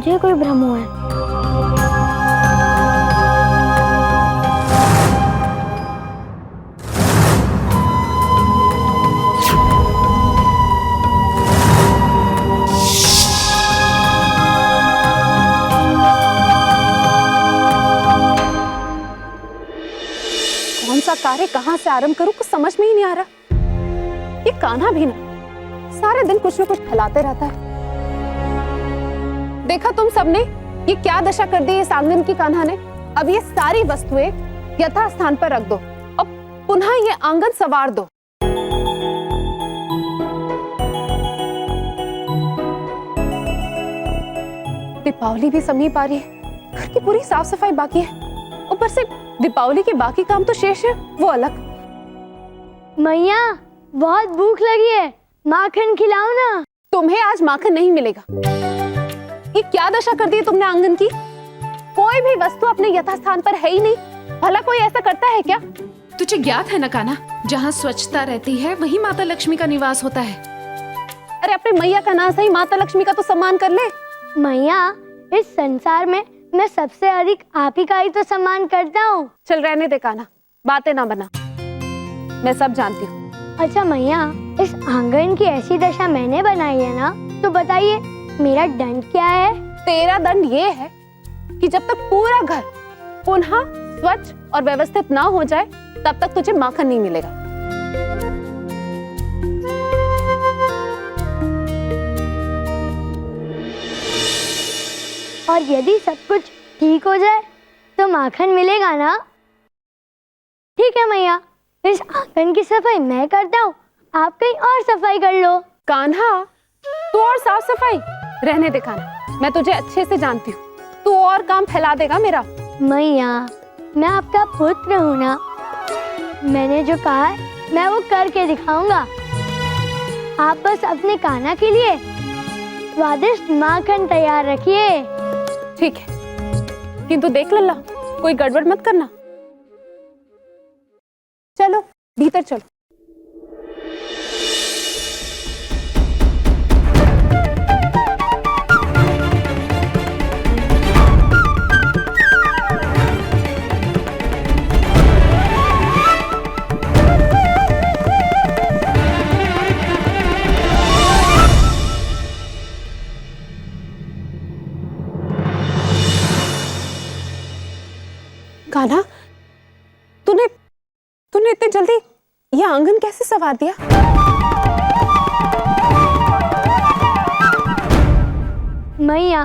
मुझे कोई भ्रम हुआ है। कौन सा कार्य कहां से आरंभ करूं, कुछ समझ में ही नहीं आ रहा। ये कान्हा भी ना सारे दिन कुछ न कुछ फैलाते रहता है। देखा तुम सबने ये क्या दशा कर दी इस आंगन की कान्हा ने। अब ये सारी वस्तुएं यथा स्थान पर रख दो और पुनः ये आंगन संवार दो। दीपावली भी समीप आ रही है, घर की पूरी साफ सफाई बाकी है, ऊपर से दीपावली के बाकी काम तो शेष है वो अलग। मैया बहुत भूख लगी है, माखन खिलाओ ना। तुम्हें आज माखन नहीं मिलेगा। ये क्या दशा कर दी है तुमने आंगन की। कोई भी वस्तु अपने यथास्थान पर है ही नहीं। भला कोई ऐसा करता है क्या? तुझे ज्ञात है ना कान्हा, जहाँ स्वच्छता रहती है वहीं माता लक्ष्मी का निवास होता है। अरे अपने मैया का नाम सही, माता लक्ष्मी का तो सम्मान कर ले। मैया इस संसार में मैं सबसे अधिक आप ही का ही तो सम्मान करता हूँ। चल रहने दे कान्हा, बातें ना बना, मैं सब जानती हूँ। अच्छा मैया, इस आंगन की ऐसी दशा मैंने बनाई है ना, तो बताइए मेरा दंड क्या है? तेरा दंड ये है कि जब तक पूरा घर पुनः स्वच्छ और व्यवस्थित ना हो जाए तब तक तुझे माखन नहीं मिलेगा। और यदि सब कुछ ठीक हो जाए तो माखन मिलेगा ना? ठीक है मैया, इस आंगन की सफाई मैं करता हूँ, आप कहीं और सफाई कर लो। कान्हा तू और साफ सफाई रहने दे कान्हा, मैं तुझे अच्छे से जानती हूँ, तू और काम फैला देगा मेरा। मैया मैं आपका पुत्र हूँ ना, मैंने जो कहा है मैं वो करके दिखाऊंगा। आप बस अपने कान्हा के लिए स्वादिष्ट माखन तैयार रखिए। ठीक है, किंतु देख लल्ला कोई गड़बड़ मत करना। चलो भीतर चलो। कान्हा तूने इतने जल्दी ये आंगन कैसे संवार दिया? मैया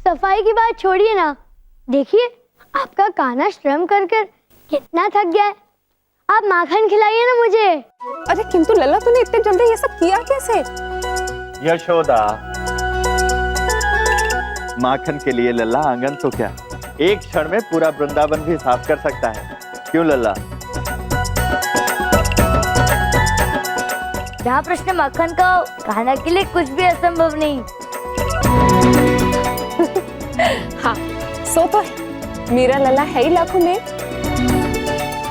सफाई की बात छोड़िए ना, देखिए आपका कान्हा श्रम कर कर कितना थक गया है। आप माखन खिलाइए ना मुझे। अरे किंतु लल्ला तूने इतने जल्दी ये सब किया कैसे? यशोदा, माखन के लिए लल्ला आंगन तो क्या, एक क्षण में पूरा वृंदावन भी साफ कर सकता है। क्यों लल्ला? जहाँ प्रश्न माखन का कान्हा के लिए कुछ भी असंभव नहीं। हाँ सो तो है, मेरा लल्ला है ही लाखों में।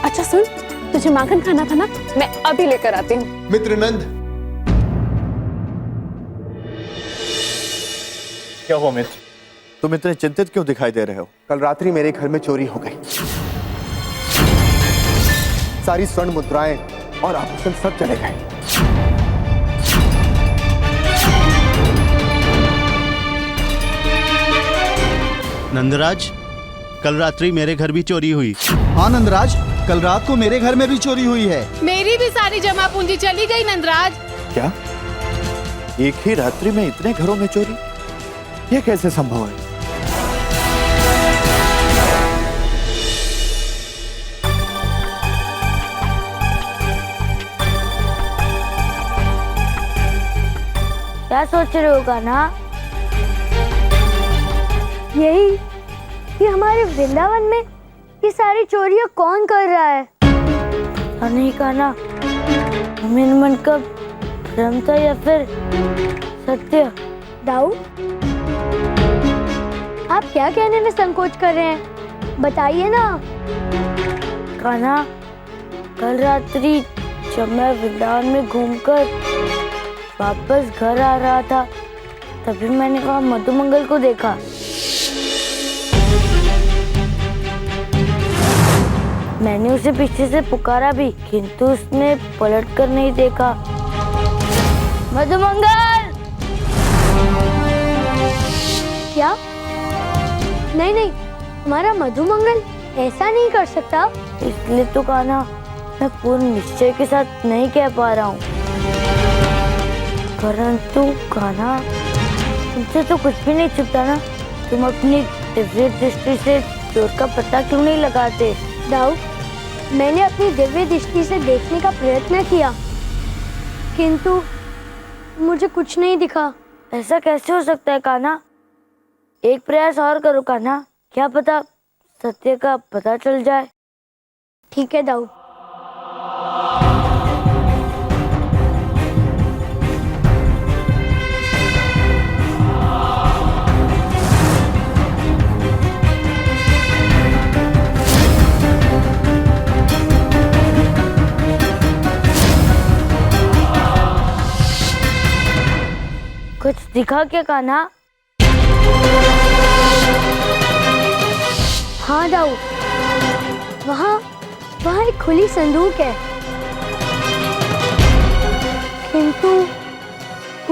अच्छा सुन, तुझे माखन खाना था ना, मैं अभी लेकर आती हूँ। मित्रनंद, क्या हुआ मित्र, तुम इतने चिंतित क्यों दिखाई दे रहे हो? कल रात्रि मेरे घर में चोरी हो गई। सारी स्वर्ण मुद्राएं और आभूषण सब चले गए। नंदराज, कल रात्रि मेरे घर भी चोरी हुई। हाँ नंदराज, कल रात को मेरे घर में भी चोरी हुई है। मेरी भी सारी जमा पूंजी चली गई नंदराज। क्या एक ही रात्रि में इतने घरों में चोरी? यह कैसे संभव है? क्या सोच रहे हो कान्हा? यही कि हमारे वृंदावन में ये सारी चोरियां कौन कर रहा है? नहीं कान्हा, मेरे मन का भ्रम था या फिर सत्य? दाऊ, आप क्या कहने में संकोच कर रहे हैं, बताइए ना। कान्हा, कल रात्रि जब मैं वृंदावन में घूमकर वापस घर आ रहा था, तभी मैंने वहाँ मधुमंगल को देखा। मैंने उसे पीछे से पुकारा भी, किंतु उसने पलट कर नहीं देखा। मधुमंगल! क्या? नहीं नहीं, हमारा मधुमंगल ऐसा नहीं कर सकता। इसलिए तो कान्हा, मैं पूर्ण निश्चय के साथ नहीं कह पा रहा हूँ। परंतु कान्हा, तुमसे तो कुछ भी नहीं छुपता ना। तुम अपनी दिव्य दृष्टि से चोर का पता क्यों नहीं लगाते? दाऊ, मैंने अपनी दिव्य दृष्टि से देखने का प्रयत्न किया, किंतु मुझे कुछ नहीं दिखा। ऐसा कैसे हो सकता है कान्हा? एक प्रयास और करो कान्हा, क्या पता सत्य का पता चल जाए। ठीक है दाऊ। कुछ दिखा क्या कान्हा? हाँ दाऊ, वहाँ एक खुली संदूक है, किंतु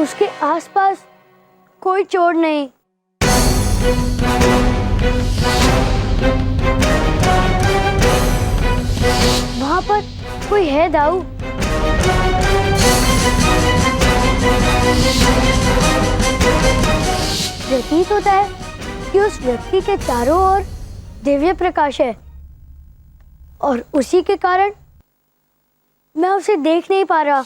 उसके आसपास कोई चोर नहीं। वहाँ पर कोई है दाऊ। प्रतीत होता है कि उस व्यक्ति के चारों ओर दिव्य प्रकाश है, और उसी के कारण मैं उसे देख नहीं पा रहा।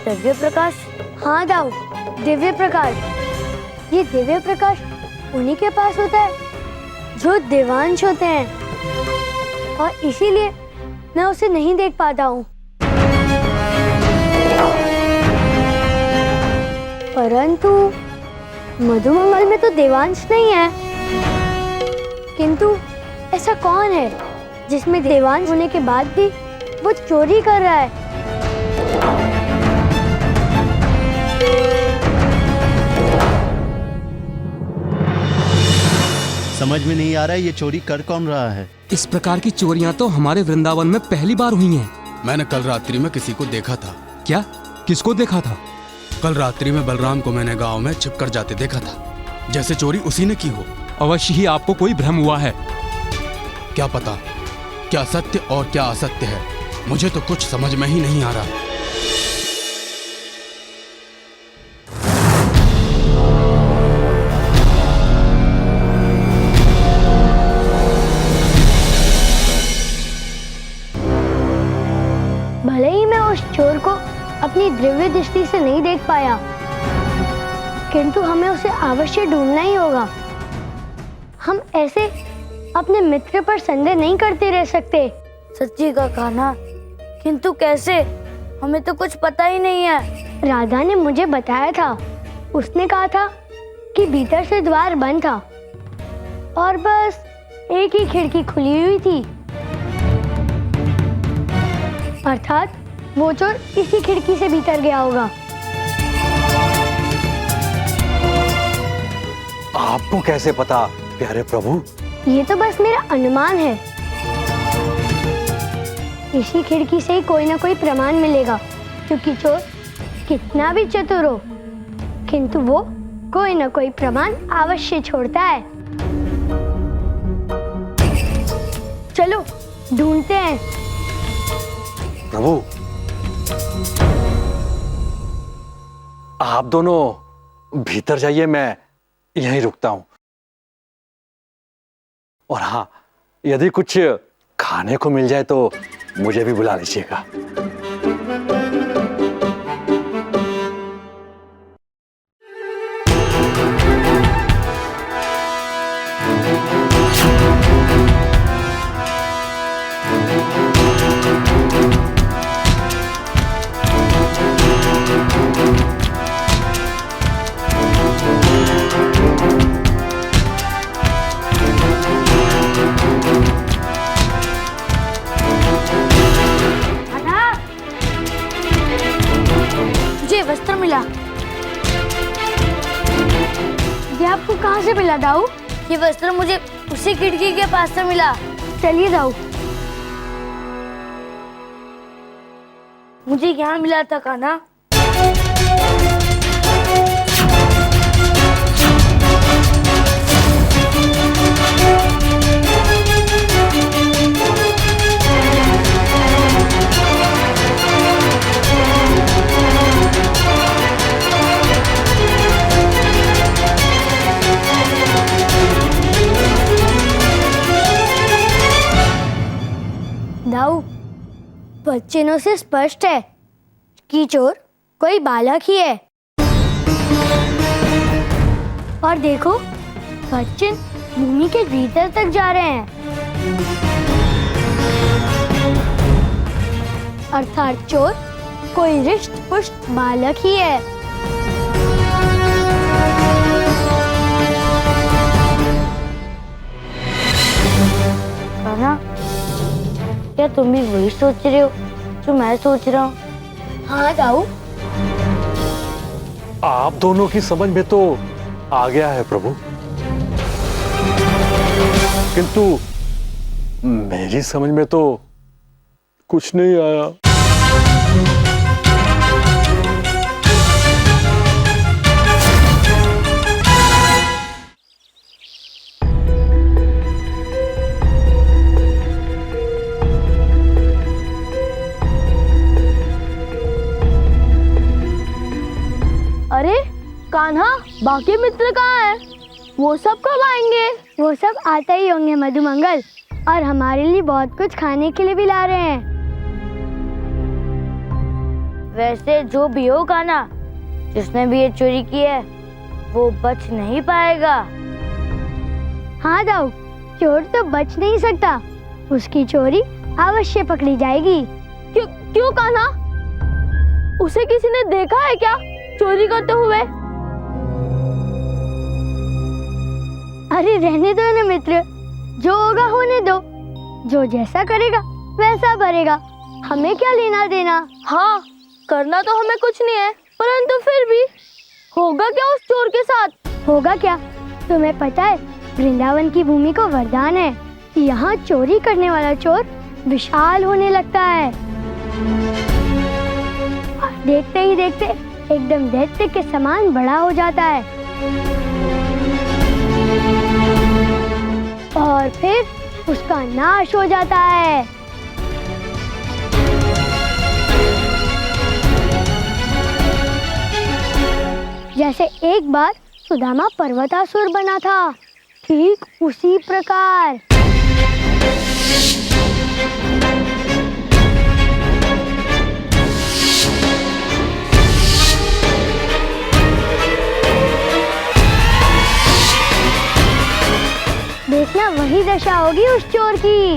दिव्य प्रकाश? हाँ दाऊ, दिव्य प्रकाश। ये दिव्य प्रकाश उन्हीं के पास होता है जो देवांश होते हैं, और इसीलिए मैं उसे नहीं देख पाता हूँ। परंतु मधुमंगल में तो देवांश नहीं है, किंतु ऐसा कौन है जिसमें देवांश होने के बाद भी वो चोरी कर रहा है? समझ में नहीं आ रहा है ये चोरी कर कौन रहा है। इस प्रकार की चोरियां तो हमारे वृंदावन में पहली बार हुई हैं। मैंने कल रात्रि में किसी को देखा था। क्या? किसको देखा था? कल रात्रि में बलराम को मैंने गांव में छिपकर जाते देखा था, जैसे चोरी उसी ने की हो। अवश्य ही आपको कोई भ्रम हुआ है। क्या पता क्या सत्य और क्या असत्य है, मुझे तो कुछ समझ में ही नहीं आ रहा। भले ही मैं उस चोर को अपनी दिव्य दृष्टि से नहीं देख पाया, किंतु हमें उसे अवश्य ढूंढना ही होगा। हम ऐसे अपने मित्र पर संदेह नहीं करते रह सकते। सच्ची का कान्हा, किंतु कैसे? हमें तो कुछ पता ही नहीं है। राधा ने मुझे बताया था, उसने कहा था कि भीतर से द्वार बंद था और बस एक ही खिड़की खुली हुई थी, अर्थात वो चोर इसी खिड़की से भीतर गया होगा। आपको कैसे पता प्यारे प्रभु? ये तो बस मेरा अनुमान है। इसी खिड़की से ही कोई ना कोई प्रमाण मिलेगा, क्योंकि चोर कितना भी चतुर हो, किंतु वो कोई ना कोई प्रमाण अवश्य छोड़ता है। चलो ढूंढते हैं। प्रभु, आप दोनों भीतर जाइए, मैं यहीं रुकता हूं। और हाँ, यदि कुछ खाने को मिल जाए तो मुझे भी बुला लीजिएगा। आपको कहाँ से मिला दाऊ? ये वस्त्र मुझे उसी खिड़की के पास से मिला। चलिए दाऊ। मुझे यहाँ मिला था कान्हा। दाऊ, चिन्हों से स्पष्ट है कि चोर कोई बालक ही है। और देखो, बच्चे भूमि के भीतर तक जा रहे हैं, अर्थात चोर कोई हृष्ट पुष्ट बालक ही है। कान्हा, क्या तुम भी वही सोच रहे हो जो मैं सोच रहा हूँ? हाँ दाऊ। आप दोनों की समझ में तो आ गया है प्रभु, किंतु मेरी समझ में तो कुछ नहीं आया। अरे कान्हा, बाकी मित्र कहाँ हैं? वो सब कब आएंगे? वो सब आते ही होंगे मधुमंगल, और हमारे लिए बहुत कुछ खाने के लिए भी ला रहे हैं। वैसे जो भी हो कान्हा, जिसने भी ये चोरी की है वो बच नहीं पाएगा। हाँ दाऊ, चोर तो बच नहीं सकता, उसकी चोरी अवश्य पकड़ी जाएगी। क्यों कान्हा? उसे किसी ने देखा है क्या चोरी करते हुए? अरे रहने दो ना मित्र, जो होगा होने दो। जो जैसा करेगा वैसा भरेगा, हमें क्या लेना देना। हाँ, करना तो हमें कुछ नहीं है, परंतु फिर भी होगा क्या उस चोर के साथ? होगा क्या? तुम्हें पता है, वृंदावन की भूमि को वरदान है कि यहाँ चोरी करने वाला चोर विशाल होने लगता है। देखते ही देखते एकदम दैत्य के समान बड़ा हो जाता है, और फिर उसका नाश हो जाता है। जैसे एक बार सुदामा पर्वतासुर बना था, ठीक उसी प्रकार। देखना, वही दशा होगी उस चोर की।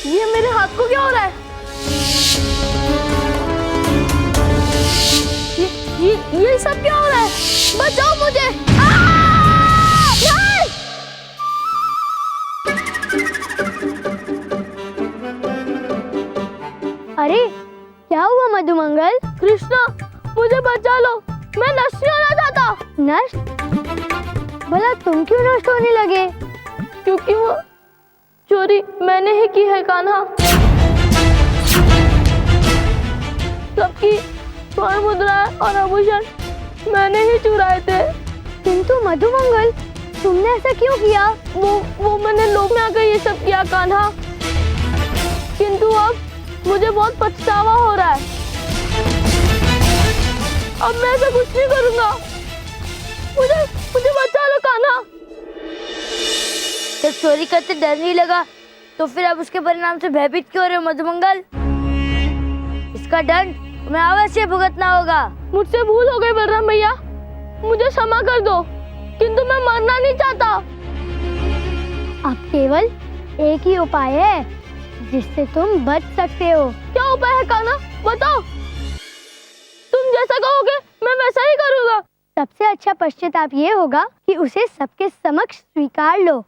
ये मेरे हाथ को क्या हो रहा है? ये सब क्या हो रहा है? बचाओ मुझे! नहीं! अरे क्या हुआ मधुमंगल? कृष्णा, मुझे बचा लो, मैं नष्ट नहीं होना चाहता। नष्ट? भला तुम क्यों नष्ट होने लगे? क्योंकि वो चोरी मैंने ही की है कान्हा। सबकी स्वर्ण मुद्राएं और आभूषण मैंने ही चुराए थे। किंतु मधुमंगल, तुमने ऐसा क्यों किया? वो मैंने लोभ में आकर ये सब किया कान्हा, किंतु अब मुझे बहुत पछतावा हो रहा है। अब मैं ऐसा कुछ नहीं करूंगा। मुझे बचा लो कान्हा। जब चोरी करते डर नहीं लगा, तो फिर अब उसके परिणाम से भयभीत क्यों रहे हो मधुमंगल? इसका दंड तुम्हें अवश्य भुगतना होगा। मुझसे भूल हो गई बलराम भैया, मुझे क्षमा कर दो, किंतु मैं मरना नहीं चाहता। अब केवल एक ही उपाय है जिससे तुम बच सकते हो। क्या उपाय है कान्हा? बताओ। तुम जैसा कहोगे मैं वैसा ही करूंगा। सबसे अच्छा पश्चाताप ये होगा कि उसे सबके समक्ष स्वीकार लो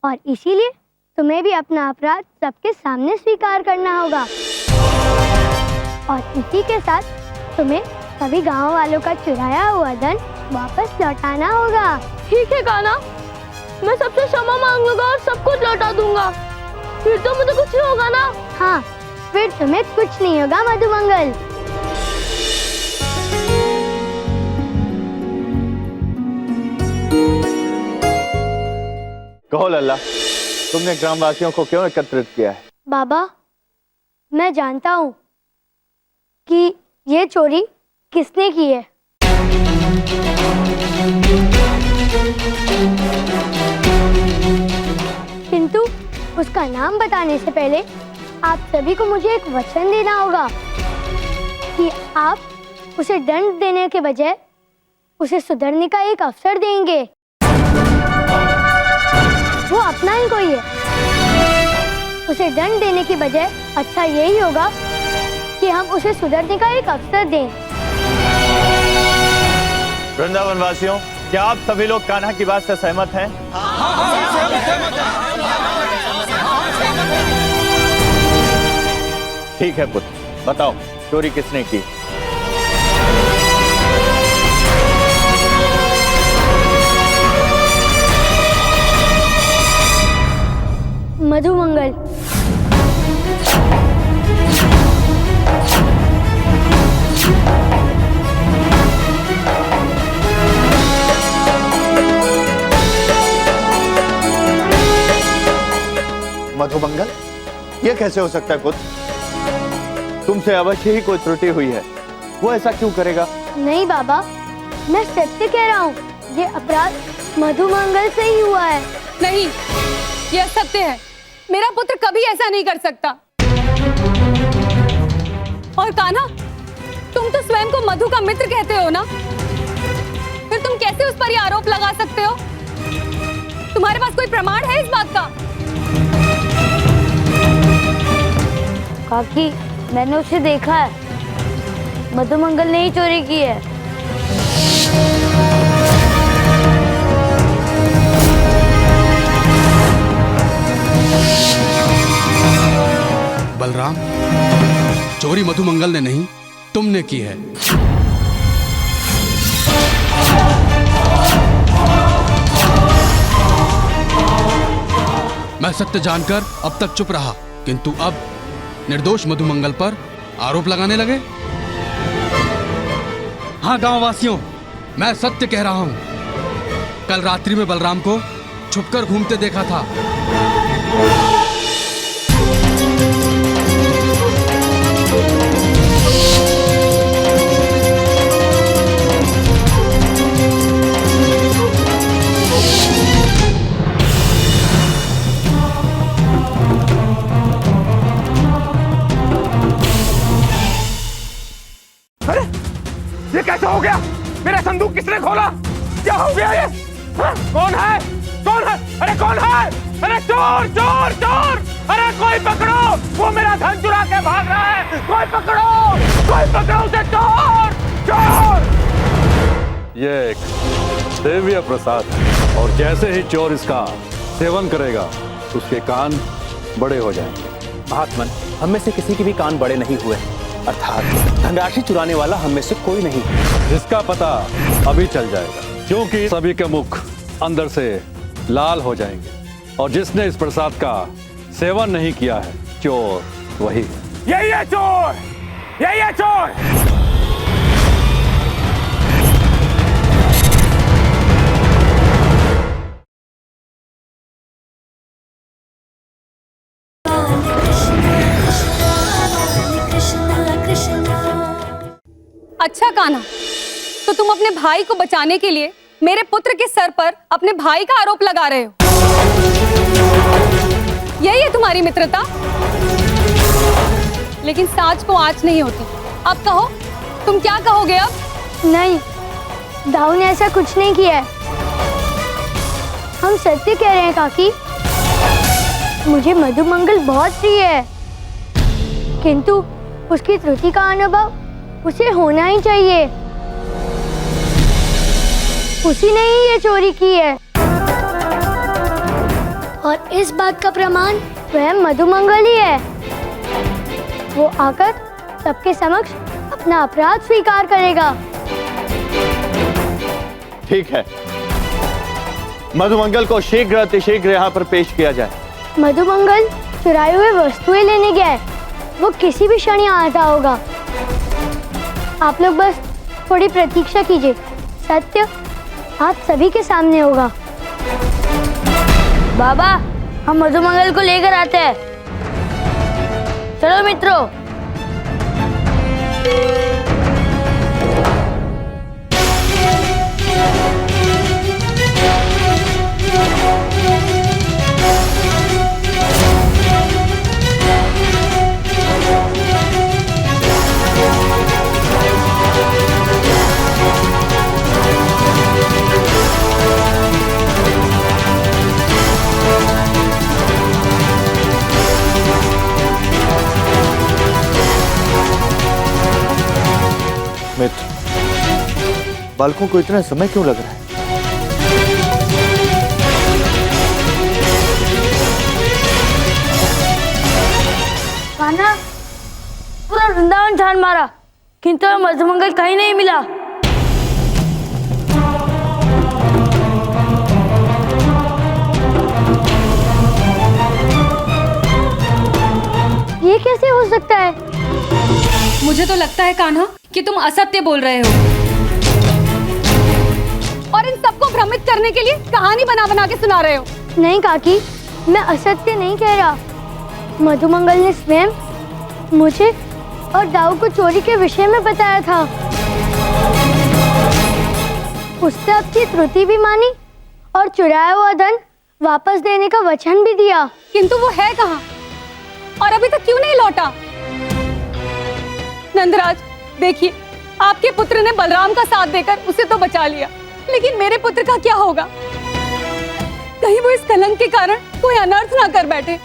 और इसीलिए तुम्हें भी अपना अपराध सबके सामने स्वीकार करना होगा। और इसी के साथ तुम्हें सभी गांव वालों का चुराया हुआ धन वापस लौटाना होगा। ठीक है कान्हा, मैं सबसे क्षमा मांग लूंगा और सब कुछ लौटा दूंगा। फिर तो मुझे कुछ नहीं होगा ना? हाँ, फिर तुम्हें कुछ नहीं होगा मधुमंगल। कहो लल्ला, तुमने ग्रामवासियों को क्यों एकत्रित किया है? बाबा, मैं जानता हूँ कि ये चोरी किसने की है। किंतु उसका नाम बताने से पहले आप सभी को मुझे एक वचन देना होगा कि आप उसे दंड देने के बजाय उसे सुधरने का एक अवसर देंगे। वो अपना ही कोई है। उसे दंड देने की बजाय अच्छा यही होगा कि हम उसे सुधरने का एक अवसर दें। वृंदावन वासियों, क्या आप सभी लोग कान्हा की बात से सहमत हैं? ठीक है पुत्र, बताओ चोरी किसने की? मधुमंगल। मधुमंगल, ये कैसे हो सकता है पुत्र? तुमसे अवश्य ही कोई त्रुटि हुई है। वो ऐसा क्यों करेगा? नहीं बाबा, मैं सत्य कह रहा हूँ। ये अपराध मधुमंगल से ही हुआ है। नहीं, यह सत्य है। मेरा पुत्र कभी ऐसा नहीं कर सकता। और कान्हा, तुम तो स्वयं को मधु का मित्र कहते हो ना? फिर तुम कैसे उस पर ये आरोप लगा सकते हो? तुम्हारे पास कोई प्रमाण है इस बात का? काकी, मैंने उसे देखा है। मधुमंगल ने ही चोरी की है। बलराम, चोरी मधुमंगल ने नहीं, तुमने की है। मैं सत्य जानकर अब तक चुप रहा, किंतु अब निर्दोष मधुमंगल पर आरोप लगाने लगे। हाँ गांव वासियों, मैं सत्य कह रहा हूं। कल रात्रि में बलराम को छुपकर घूमते देखा था। ये कैसे हो गया? मेरा संदूक किसने खोला? क्या हो गया ये? हाँ? कौन है? कौन है? अरे कौन है? अरे चोर चोर चोर! अरे कोई पकड़ो! वो मेरा धन चुरा के भाग रहा है। कोई पकड़ो! कोई पकड़ो उसे! चोर चोर! ये एक दिव्य प्रसाद है और जैसे ही चोर इसका सेवन करेगा उसके कान बड़े हो जाएंगे। महात्मन, हम में से किसी के भी कान बड़े नहीं हुए, अर्थात धनराशि चुराने वाला हम में से कोई नहीं। इसका पता अभी चल जाएगा, क्योंकि सभी के मुख अंदर से लाल हो जाएंगे और जिसने इस प्रसाद का सेवन नहीं किया है, चोर वही है। यही है चोर! यही है चोर! अच्छा कान्हा, तो तुम अपने भाई को बचाने के लिए मेरे पुत्र के सर पर अपने भाई का आरोप लगा रहे हो? यही है तुम्हारी मित्रता? लेकिन साच को आंच नहीं होती। अब कहो, तुम क्या कहोगे अब? नहीं, दाऊ ने ऐसा कुछ नहीं किया है। हम सत्य कह रहे हैं काकी। मुझे मधुमंगल बहुत प्रिय है, किंतु उसकी त्रुटि का अनुभव उसे होना ही चाहिए। उसी ने ही ये चोरी की है और इस बात का प्रमाण स्वयं मधुमंगल ही है। वो आकर सबके समक्ष अपना अपराध स्वीकार करेगा। ठीक है, मधुमंगल को शीघ्र अतिशीघ्र यहाँ पर पेश किया जाए। मधुमंगल चुराए हुए वस्तुएं लेने गया है, वो किसी भी क्षण यहाँ आता होगा। आप लोग बस थोड़ी प्रतीक्षा कीजिए, सत्य आप सभी के सामने होगा। बाबा, हम मधुमंगल को लेकर आते हैं। चलो मित्रों। मित्र, बालकों को इतना समय क्यों लग रहा है? कान्हा, पूरा वृंदावन छान मारा, किंतु मधुमंगल कहीं नहीं मिला। ये कैसे हो सकता है? मुझे तो लगता है कान्हा कि तुम असत्य बोल रहे हो और इन सबको भ्रमित करने के लिए कहानी बना बना के सुना रहे हो। नहीं काकी, मैं असत्य नहीं कह रहा। मधुमंगल ने स्वयं मुझे और दाऊ को चोरी के विषय में बताया था। उसने अपनी त्रुटि भी मानी और चुराया हुआ धन वापस देने का वचन भी दिया। किंतु वो है कहाँ और अभी तक क्यों नहीं लौटा? नंदराज, देखिए, आपके पुत्र ने बलराम का साथ देकर उसे तो बचा लिया, लेकिन मेरे पुत्र का क्या होगा? कहीं वो इस कलंक के कारण कोई अनर्थ ना कर बैठे।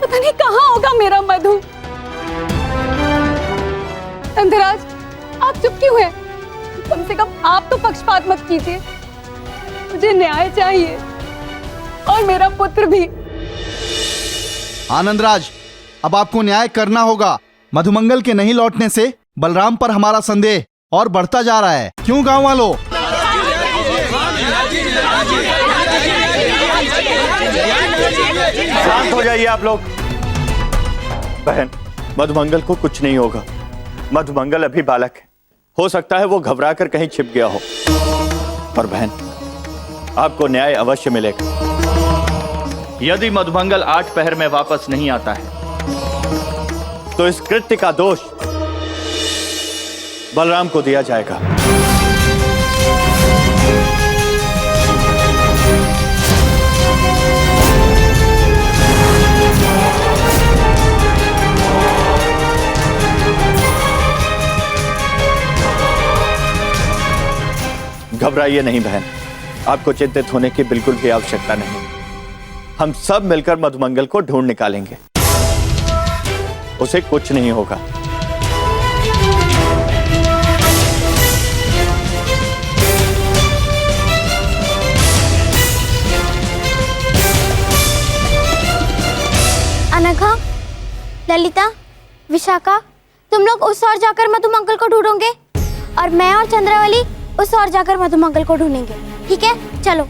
पता नहीं कहाँ होगा मेरा मधु। नंदराज, आप चुप क्यों हैं? कम से कम आप तो पक्षपात मत कीजिए। मुझे न्याय चाहिए और मेरा पुत्र भी। आनंदराज, अब आपको न्याय करना होगा। मधुमंगल के नहीं लौटने से बलराम पर हमारा संदेह और बढ़ता जा रहा है। क्यों गांव वालों? शांत हो जाइए आप लोग। बहन, मधुमंगल को कुछ नहीं होगा। मधुमंगल अभी बालक है, हो सकता है वो घबरा कर कहीं छिप गया हो। पर बहन, आपको न्याय अवश्य मिलेगा। यदि मधुमंगल 8 पहर में वापस नहीं आता है तो इस कृत्य का दोष बलराम को दिया जाएगा। घबराइए नहीं बहन, आपको चिंतित होने की बिल्कुल भी आवश्यकता नहीं। हम सब मिलकर मधुमंगल को ढूंढ निकालेंगे, उसे कुछ नहीं होगा। अनघा, ललिता, विशाखा, तुम लोग उस ओर जाकर मधुमंगल को ढूंढोगे और मैं और चंद्रावली उस ओर जाकर मधुमंगल को ढूंढेंगे। ठीक है, चलो।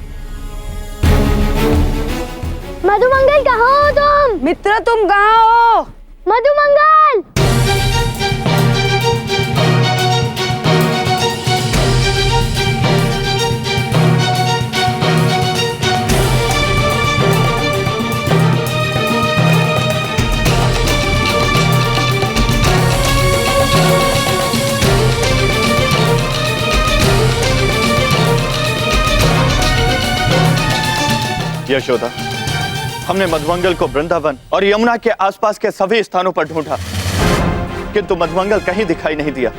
मधुमंगल कहाँ हो तुम? मित्र, तुम कहाँ हो? मधुमंगल! यशोदा, हमने मधुमंगल को वृंदावन और यमुना के आसपास के सभी स्थानों पर ढूंढा, किंतु मधुमंगल कहीं दिखाई नहीं दिया।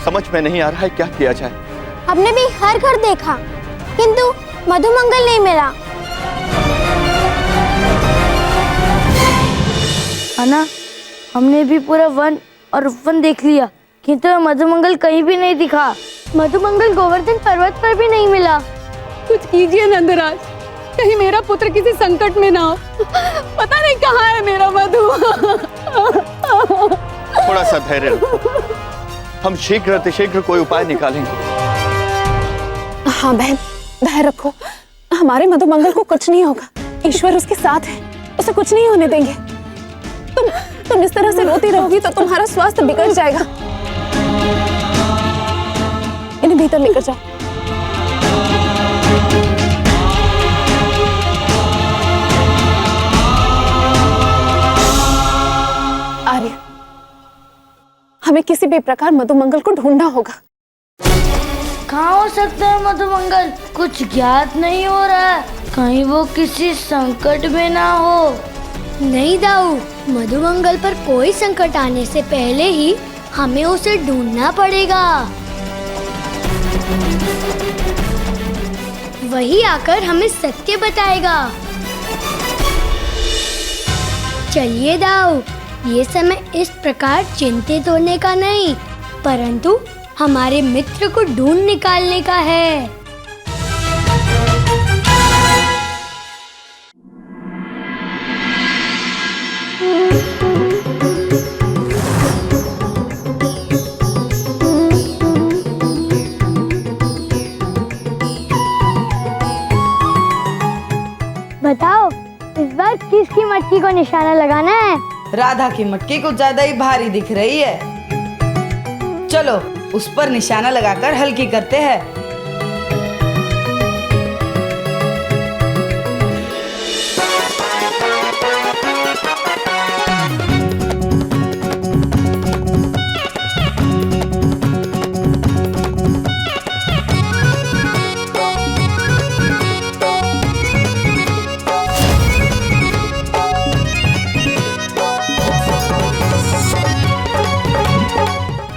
समझ में नहीं आ रहा है क्या किया जाए। हमने भी हर घर देखा, किंतु मधुमंगल नहीं मिला। अन्ना, हमने भी पूरा वन और उपवन देख लिया, किंतु मधुमंगल कहीं भी नहीं दिखा। मधुमंगल गोवर्धन पर्वत पर भी नहीं मिला। कुछ कीजिए नंदराज, कहीं मेरा पुत्र किसी संकट में ना हो। पता नहीं कहाँ है मेरा मधु। थोड़ा सा धैर्य रखो, हम शीघ्र अतिशीघ्र कोई उपाय निकालेंगे। हाँ बहन, धैर्य रखो, हमारे मधुमंगल को कुछ नहीं होगा। ईश्वर उसके साथ है, उसे कुछ नहीं होने देंगे। तुम इस तरह से रोती रहोगी तो तुम्हारा स्वास्थ्य बिगड़ जाएगा। इन्हें भीतर लेकर जाओ। आर्य, हमें किसी भी प्रकार मधुमंगल को ढूंढना होगा। कहाँ हो सकता है मधुमंगल? कुछ ज्ञात नहीं हो रहा है। कहीं वो किसी संकट में ना हो। नहीं दाऊ, मधुमंगल पर कोई संकट आने से पहले ही हमें उसे ढूंढना पड़ेगा। वही आकर हमें सत्य बताएगा। चलिए दाऊ, ये समय इस प्रकार चिंतित होने का नहीं, परंतु हमारे मित्र को ढूंढ निकालने का है। बताओ, इस बार किसकी मटकी को निशाना लगाना है? राधा की मटकी कुछ ज्यादा ही भारी दिख रही है। चलो उस पर निशाना लगाकर हल्की करते हैं।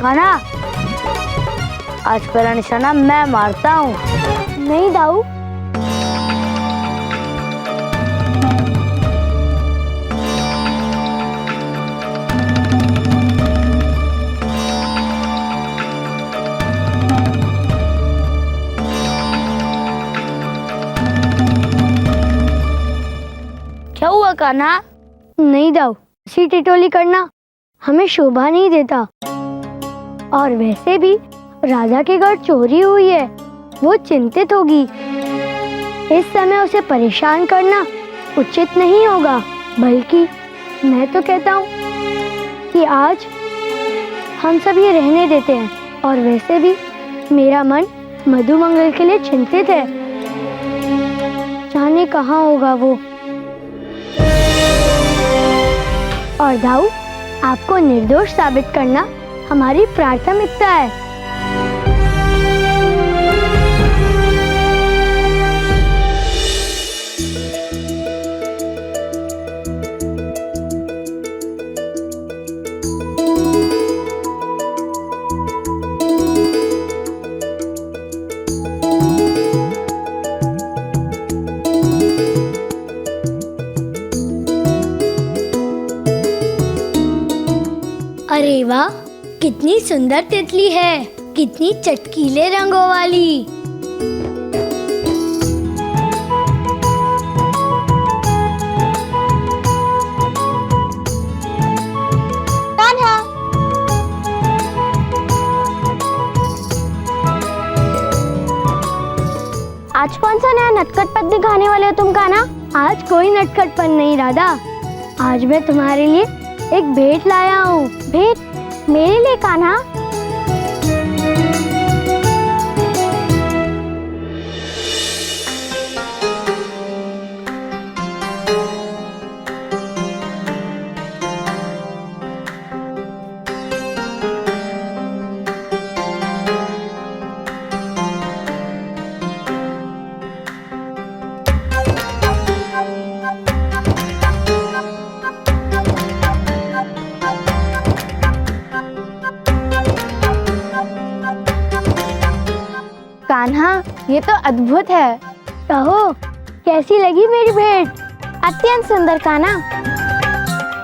खाना, आज पहला निशाना मैं मारता हूँ। नहीं दाऊ, क्या हुआ कान्हा? नहीं दाऊ, ऐसी टिटोली करना हमें शोभा नहीं देता। और वैसे भी राजा के घर चोरी हुई है, वो चिंतित होगी। इस समय उसे परेशान करना उचित नहीं होगा। बल्कि मैं तो कहता हूँ कि आज हम सब ये रहने देते हैं। और वैसे भी मेरा मन मधुमंगल के लिए चिंतित है। जाने कहाँ होगा वो। और दाऊ, आपको निर्दोष साबित करना हमारी प्राथमिकता है। अरे वाह, कितनी सुंदर तितली है, कितनी चटकीले रंगों वाली। कान्हा, आज कौन सा नया नटखटपन दिखाने वाले हो तुम कान्हा? आज कोई नटखटपन नहीं राधा, आज मैं तुम्हारे लिए एक भेंट लाया हूँ। भेंट मेरे लिए कान्हा? कान्हा, ये तो अद्भुत है। कहो, कैसी लगी मेरी भेंट? अत्यंत सुंदर कान्हा।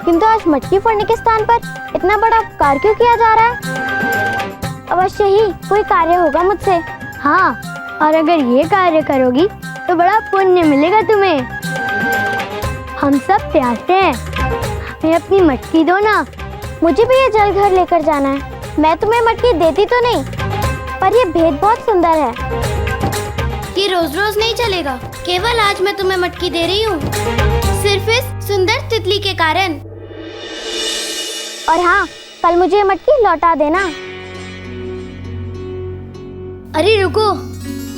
किंतु आज मटकी फोड़ने के स्थान पर इतना बड़ा उपकार क्यों किया जा रहा है? अवश्य ही कोई कार्य होगा मुझसे। हाँ, और अगर ये कार्य करोगी तो बड़ा पुण्य मिलेगा तुम्हें। हम सब प्यासे हैं, हमें अपनी मटकी दो ना। मुझे भी ये जल घर लेकर जाना है। मैं तुम्हें मटकी देती तो नहीं, पर ये भेद बहुत सुंदर है। ये रोज रोज नहीं चलेगा, केवल आज मैं तुम्हें मटकी दे रही हूँ, सिर्फ इस सुंदर तितली के कारण। और हाँ, कल मुझे ये मटकी लौटा देना। अरे रुको,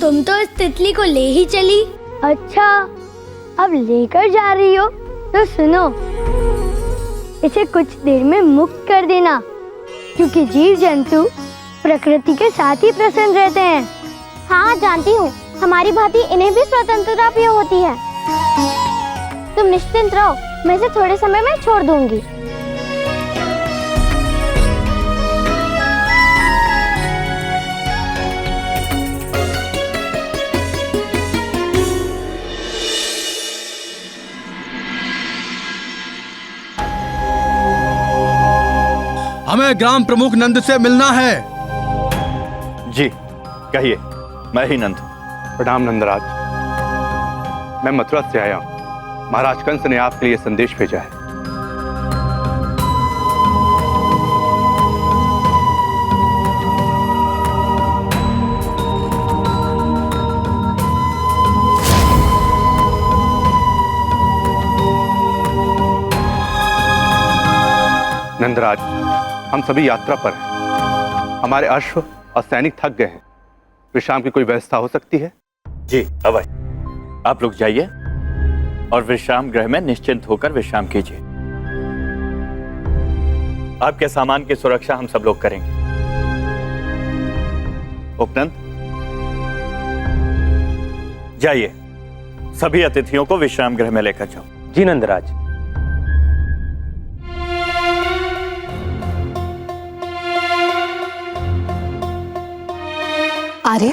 तुम तो इस तितली को ले ही चली। अच्छा, अब लेकर जा रही हो तो सुनो, इसे कुछ देर में मुक्त कर देना, क्योंकि जीव जंतु प्रकृति के साथ ही प्रसन्न रहते हैं। हाँ जानती हूँ, हमारी भांति इन्हें भी स्वतंत्रता प्रिय होती है। तुम निश्चिंत रहो, मैं इसे थोड़े समय में छोड़ दूंगी। हमें ग्राम प्रमुख नंद से मिलना है। जी कहिए, मैं ही नंद। प्रणाम नंदराज, मैं मथुरा से आया हूँ। महाराज कंस ने आपके लिए संदेश भेजा है। नंदराज, हम सभी यात्रा पर हैं। हमारे अश्व और सैनिक थक गए हैं। विश्राम की कोई व्यवस्था हो सकती है? जी अवश्य, आप लोग जाइए और विश्राम गृह में निश्चिंत होकर विश्राम कीजिए। आपके सामान की सुरक्षा हम सब लोग करेंगे। उपनंद, जाइए, सभी अतिथियों को विश्राम गृह में लेकर जाओ। जी नंदराज। आर्य,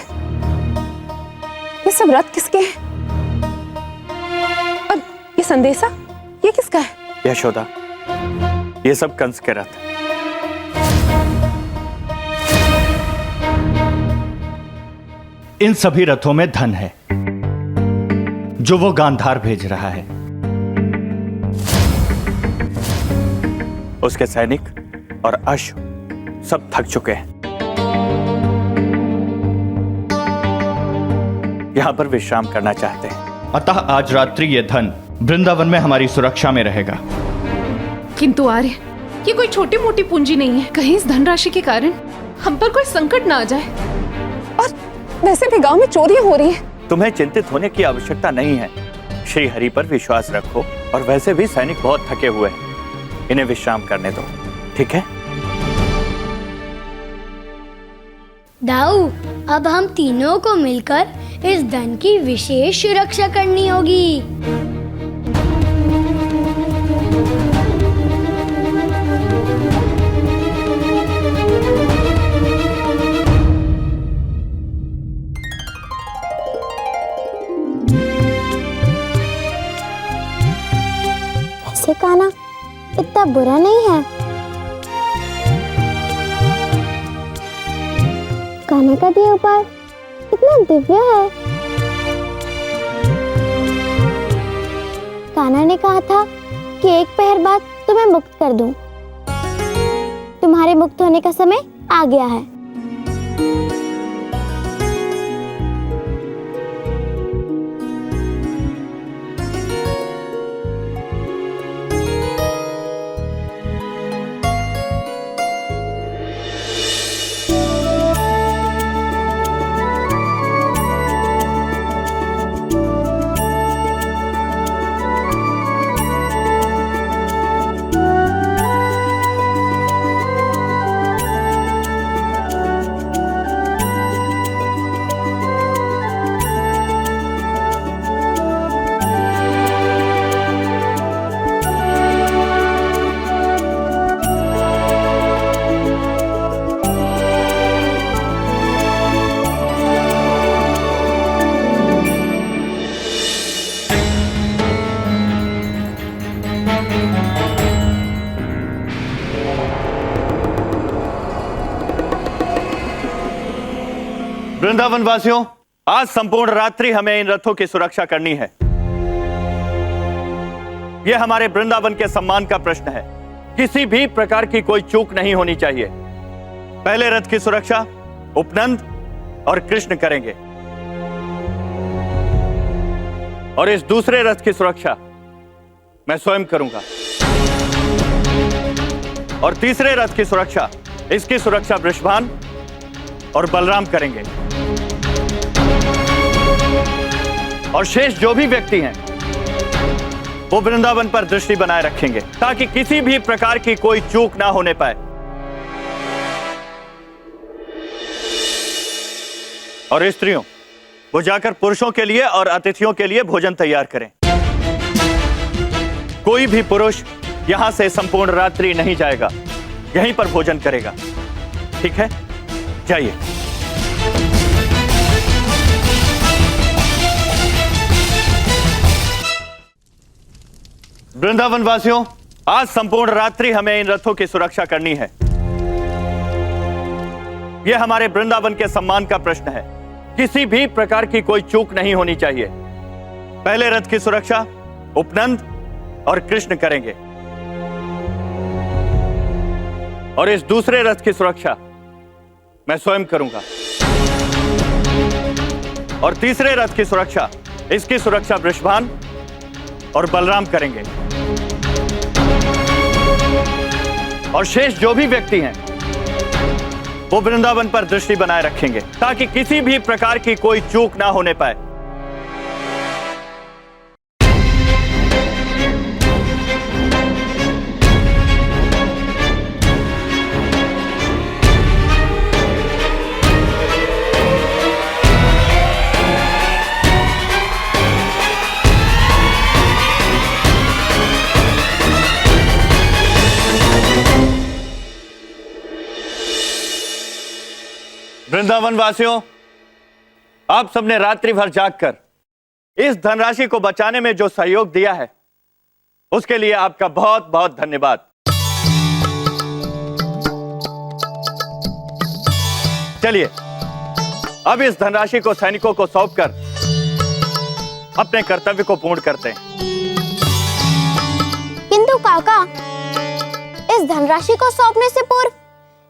ये सब रथ किसके हैं? और ये संदेशा, ये किसका है? यशोदा, ये सब कंस के रथ हैं। इन सभी रथों में धन है जो वो गांधार भेज रहा है। उसके सैनिक और अश्व सब थक चुके हैं। यहाँ पर विश्राम करना चाहते हैं। अतः आज रात्रि ये धन वृंदावन में हमारी सुरक्षा में रहेगा। किंतु आर्य, ये कोई छोटी मोटी पूंजी नहीं है। कहीं इस धनराशि के कारण हम पर कोई संकट ना आ जाए। और वैसे भी गांव में चोरियां हो रही हैं। तुम्हें चिंतित होने की आवश्यकता नहीं है। श्री हरि पर विश्वास रखो, और वैसे भी सैनिक बहुत थके हुए हैं। इन्हें विश्राम करने दो, ठीक है? दाऊ, अब हम तीनों को मिलकर इस धन की विशेष सुरक्षा करनी होगी। वैसे कान्हा इतना बुरा नहीं है। कान्हा का दिया उपाय इतना दिव्य है। कान्हा ने कहा था कि एक पहर बाद तुम्हें मुक्त कर दूं। तुम्हारे मुक्त होने का समय आ गया है। वृंदावन वासियों, आज संपूर्ण रात्रि हमें इन रथों की सुरक्षा करनी है। यह हमारे वृंदावन के सम्मान का प्रश्न है। किसी भी प्रकार की कोई चूक नहीं होनी चाहिए। पहले रथ की सुरक्षा उपनंद और कृष्ण करेंगे और इस दूसरे रथ की सुरक्षा मैं स्वयं करूंगा और तीसरे रथ की सुरक्षा, इसकी सुरक्षा वृषभान और बलराम करेंगे और शेष जो भी व्यक्ति हैं वो वृंदावन पर दृष्टि बनाए रखेंगे ताकि किसी भी प्रकार की कोई चूक ना होने पाए। और स्त्रियों, वो जाकर पुरुषों के लिए और अतिथियों के लिए भोजन तैयार करें। कोई भी पुरुष यहां से संपूर्ण रात्रि नहीं जाएगा, यहीं पर भोजन करेगा। ठीक है, जाइए। वृंदावन वासियों, आज संपूर्ण रात्रि हमें इन रथों की सुरक्षा करनी है। यह हमारे वृंदावन के सम्मान का प्रश्न है। किसी भी प्रकार की कोई चूक नहीं होनी चाहिए। पहले रथ की सुरक्षा उपनंद और कृष्ण करेंगे और इस दूसरे रथ की सुरक्षा मैं स्वयं करूंगा और तीसरे रथ की सुरक्षा, इसकी सुरक्षा वृषभान और बलराम करेंगे और शेष जो भी व्यक्ति हैं वो वृंदावन पर दृष्टि बनाए रखेंगे ताकि किसी भी प्रकार की कोई चूक ना होने पाए। वृंदावन वासियों, आप सबने रात्रि भर जागकर इस धनराशि को बचाने में जो सहयोग दिया है उसके लिए आपका बहुत बहुत धन्यवाद। चलिए अब इस धनराशि को सैनिकों को सौंपकर अपने कर्तव्य को पूर्ण करते हैं। किंतु काका, इस धनराशि को सौंपने से पूर्व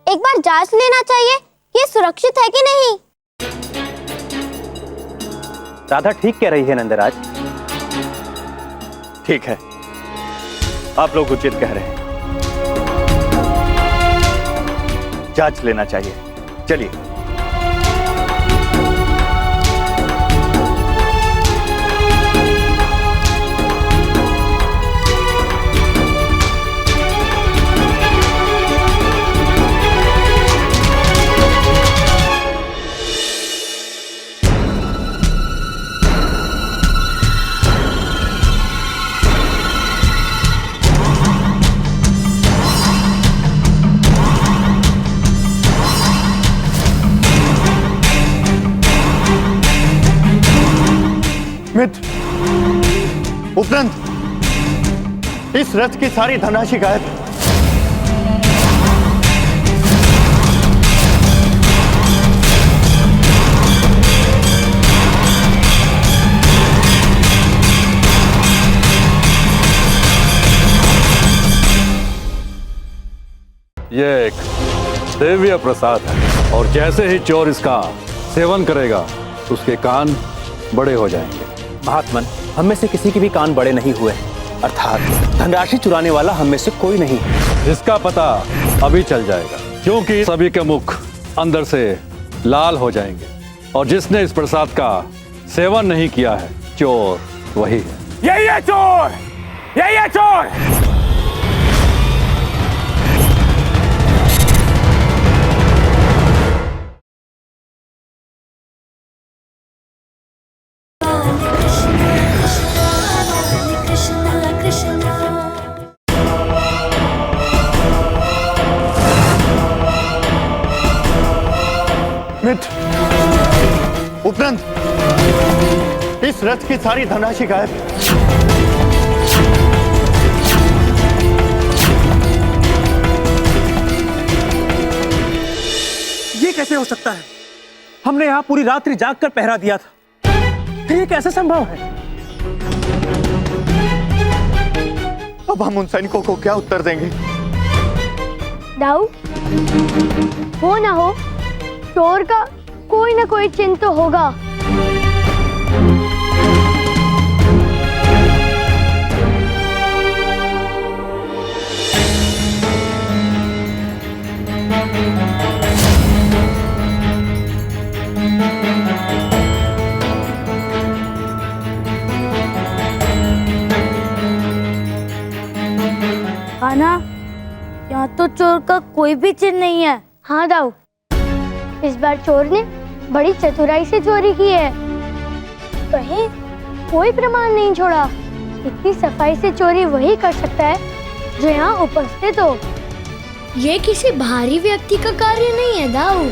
एक बार जांच लेना चाहिए ये सुरक्षित है कि नहीं। राधा ठीक कह रही है नंदराज। ठीक है, आप लोग उचित कह रहे हैं। जांच लेना चाहिए। चलिए। मित्र, उपनंद, इस रथ की सारी धनराशि गायब है। ये एक दिव्य प्रसाद है और जैसे ही चोर इसका सेवन करेगा उसके कान बड़े हो जाएंगे। महात्मन, हम में से किसी के भी कान बड़े नहीं हुए, अर्थात धनराशि चुराने वाला हम में से कोई नहीं है। इसका पता अभी चल जाएगा क्योंकि सभी के मुख अंदर से लाल हो जाएंगे और जिसने इस प्रसाद का सेवन नहीं किया है, चोर वही है। यही है चोर, यही है चोर। मित्र, उपनंद, इस रथ की सारी धनराशि गायब है। ये कैसे हो सकता है? हमने यहाँ पूरी रात्रि जाग कर पहरा दिया था, फिर ये कैसे संभव है? अब हम उन सैनिकों को क्या उत्तर देंगे? दाऊ, हो ना हो, चोर का कोई ना कोई चिन्ह तो होगा। खाना, यहाँ तो चोर का कोई भी चिन्ह नहीं है। हाँ दाऊ, इस बार चोर ने बड़ी चतुराई से चोरी की है। कहीं कोई प्रमाण नहीं छोड़ा। इतनी सफाई से चोरी वही कर सकता है जो यहाँ उपस्थित हो। ये किसी भारी व्यक्ति का कार्य नहीं है दाऊ।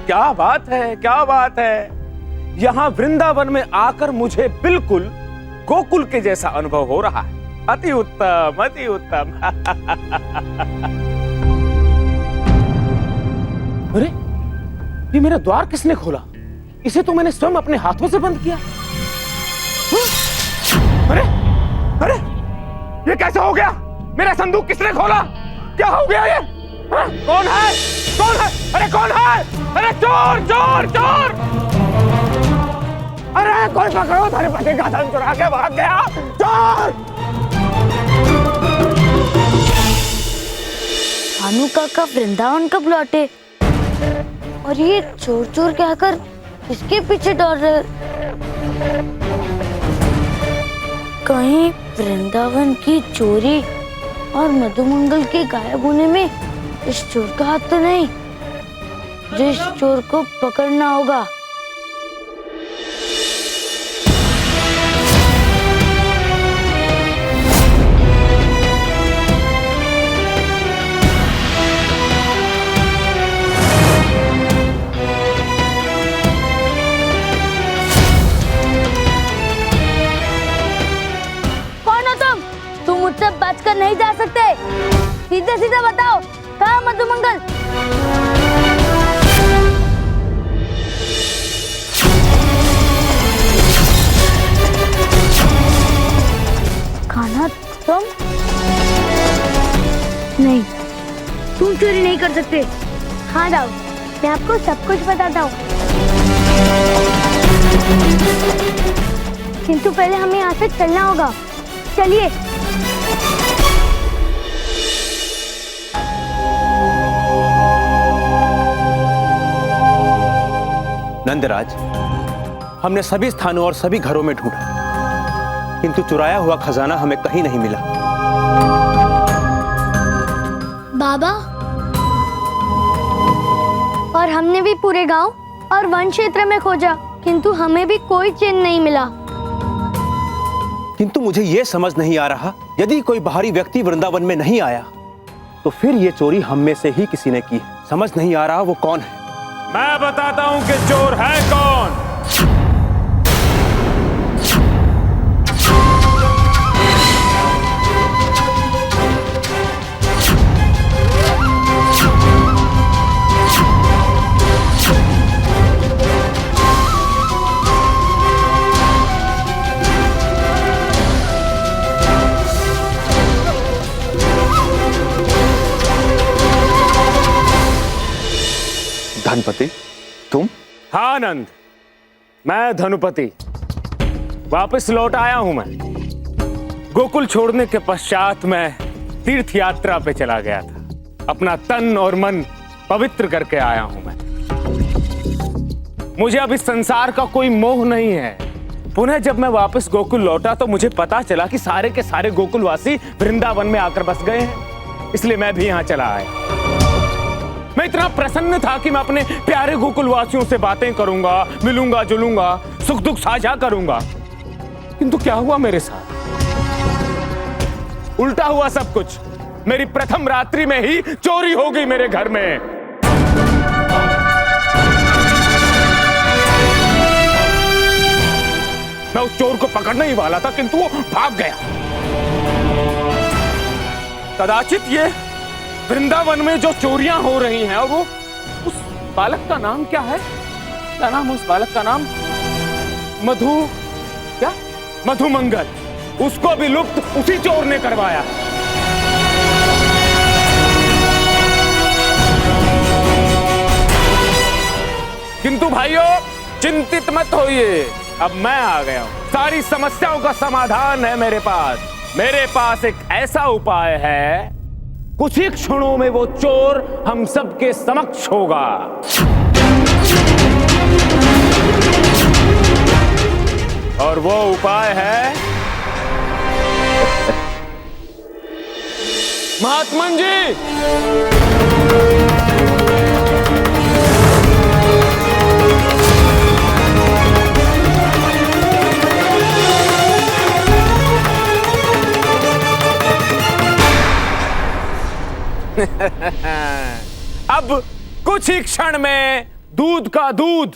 क्या बात है, क्या बात है। यहाँ वृंदावन में आकर मुझे बिल्कुल गोकुल के जैसा अनुभव हो रहा है। अति उत्तम, अति उत्तम। अरे, ये मेरा द्वार किसने खोला? इसे तो मैंने स्वयं अपने हाथों से बंद किया। अरे, अरे, ये कैसे हो गया? मेरा संदूक किसने खोला? क्या हो गया ये? कौन है? कौन है? अरे कौन है? अरे चोर, चोर, चोर! अरे कोई पकड़ो, तेरे पति का धन चुरा के भाग गया। चोर! भानु काका वृंदावन कब लौटे? और ये चोर चोर कहकर किसके पीछे दौड़ रहे? कहीं वृंदावन की चोरी और मधुमंगल के गायब होने में इस चोर का हाथ तो नहीं, जिस चोर को पकड़ना होगा। मुझसे बचकर नहीं जा सकते। सीधे सीधे बताओ, कहाँ मधुमंगल? खाना तुम नहीं, तुम चोरी नहीं कर सकते। हाँ दाऊ, मैं आपको सब कुछ बताता हूँ, किंतु पहले हमें यहाँ से चलना होगा। चलिए। नंदराज, हमने सभी स्थानों और सभी घरों में ढूंढा, किंतु चुराया हुआ खजाना हमें कहीं नहीं मिला। बाबा, और हमने भी पूरे गांव और वन क्षेत्र में खोजा, किंतु हमें भी कोई चिन्ह नहीं मिला। किंतु मुझे यह समझ नहीं आ रहा, यदि कोई बाहरी व्यक्ति वृंदावन में नहीं आया तो फिर ये चोरी हम में से ही किसी ने की। समझ नहीं आ रहा वो कौन है। मैं बताता हूं कि चोर है कौन। धनपति, तुम? हाँ नंद, मैं धनुपति वापस लौट आया हूं। मैं गोकुल छोड़ने के पश्चात मैं तीर्थ यात्रा पे चला गया था। अपना तन और मन पवित्र करके आया हूं मैं। मुझे अब इस संसार का कोई मोह नहीं है। पुनः जब मैं वापस गोकुल लौटा तो मुझे पता चला कि सारे के सारे गोकुलवासी वृंदावन में आकर बस गए हैं, इसलिए मैं भी यहाँ चला आया। मैं इतना प्रसन्न था कि मैं अपने प्यारे गोकुलवासियों से बातें करूंगा, मिलूंगा, जुलूंगा, सुख दुख साझा करूंगा, किंतु क्या हुआ मेरे साथ? उल्टा हुआ सब कुछ। मेरी प्रथम रात्रि में ही चोरी हो गई मेरे घर में। मैं उस चोर को पकड़ने ही वाला था, किंतु वो भाग गया। कदाचित ये वृंदावन में जो चोरियां हो रही हैं, और वो उस बालक का नाम क्या है? क्या नाम उस बालक का नाम? मधुमंगल। उसको भी लुप्त उसी चोर ने करवाया। किंतु भाइयों, चिंतित मत होइए, अब मैं आ गया हूं। सारी समस्याओं का समाधान है मेरे पास। मेरे पास एक ऐसा उपाय है, कुछ ही क्षणों में वो चोर हम सबके समक्ष होगा। और वो उपाय है महात्मन जी। अब कुछ ही क्षण में दूध का दूध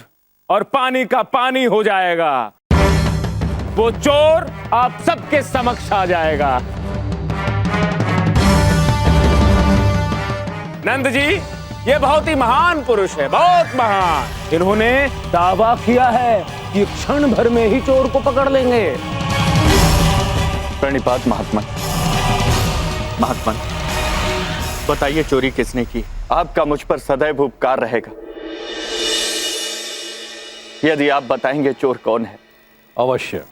और पानी का पानी हो जाएगा। वो चोर आप सबके समक्ष आ जाएगा। नंद जी, ये बहुत ही महान पुरुष है, बहुत महान। इन्होंने दावा किया है कि क्षण भर में ही चोर को पकड़ लेंगे। प्रणिपात महात्मा। महात्मा, बताइए चोरी किसने की? आपका मुझ पर सदैव उपकार रहेगा। यदि आप बताएंगे चोर कौन है। अवश्य।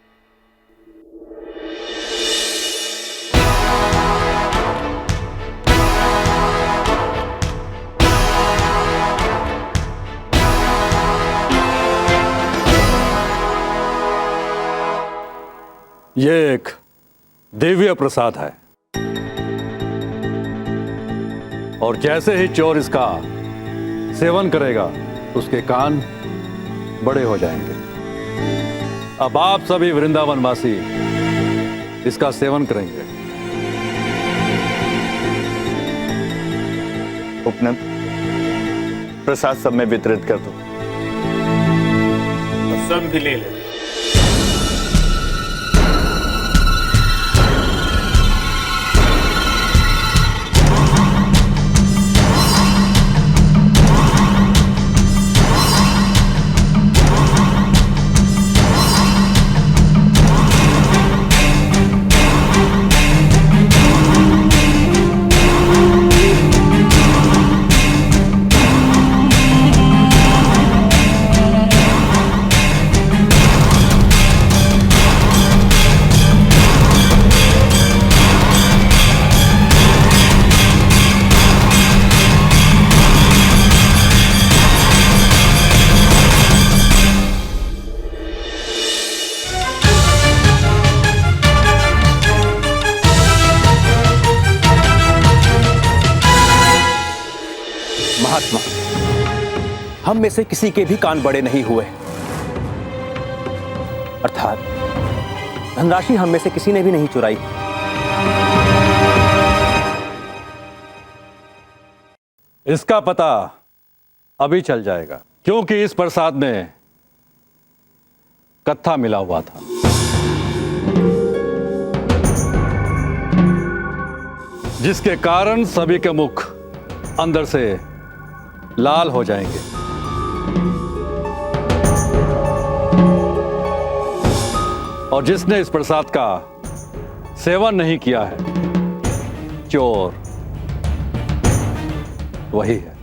ये एक दिव्य प्रसाद है, और जैसे ही चोर इसका सेवन करेगा उसके कान बड़े हो जाएंगे। अब आप सभी वृंदावन वासी इसका सेवन करेंगे। उपनंद, प्रसाद सब में वितरित कर दो। सब भी ले ले। महात्मा, हम में से किसी के भी कान बड़े नहीं हुए, अर्थात धनराशि हम में से किसी ने भी नहीं चुराई। इसका पता अभी चल जाएगा, क्योंकि इस प्रसाद में कत्था मिला हुआ था। जिसके कारण सभी के मुख अंदर से लाल हो जाएंगे। और जिसने इस प्रसाद का सेवन नहीं किया है, चोर वही है।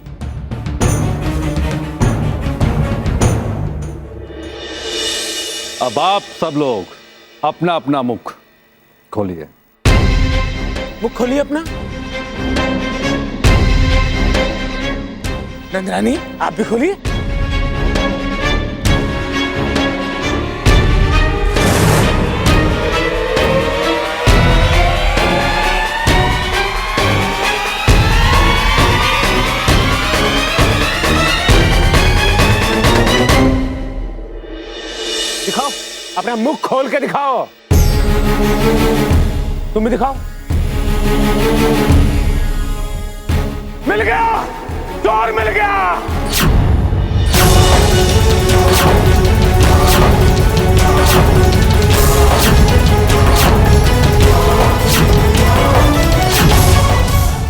अब आप सब लोग अपना अपना मुख खोलिए। मुख खोलिए अपना। नंदरानी, आप भी खोलिए। दिखाओ, अपना मुख खोल के दिखाओ। तुम भी दिखाओ। मिल गया, चोर मिल गया।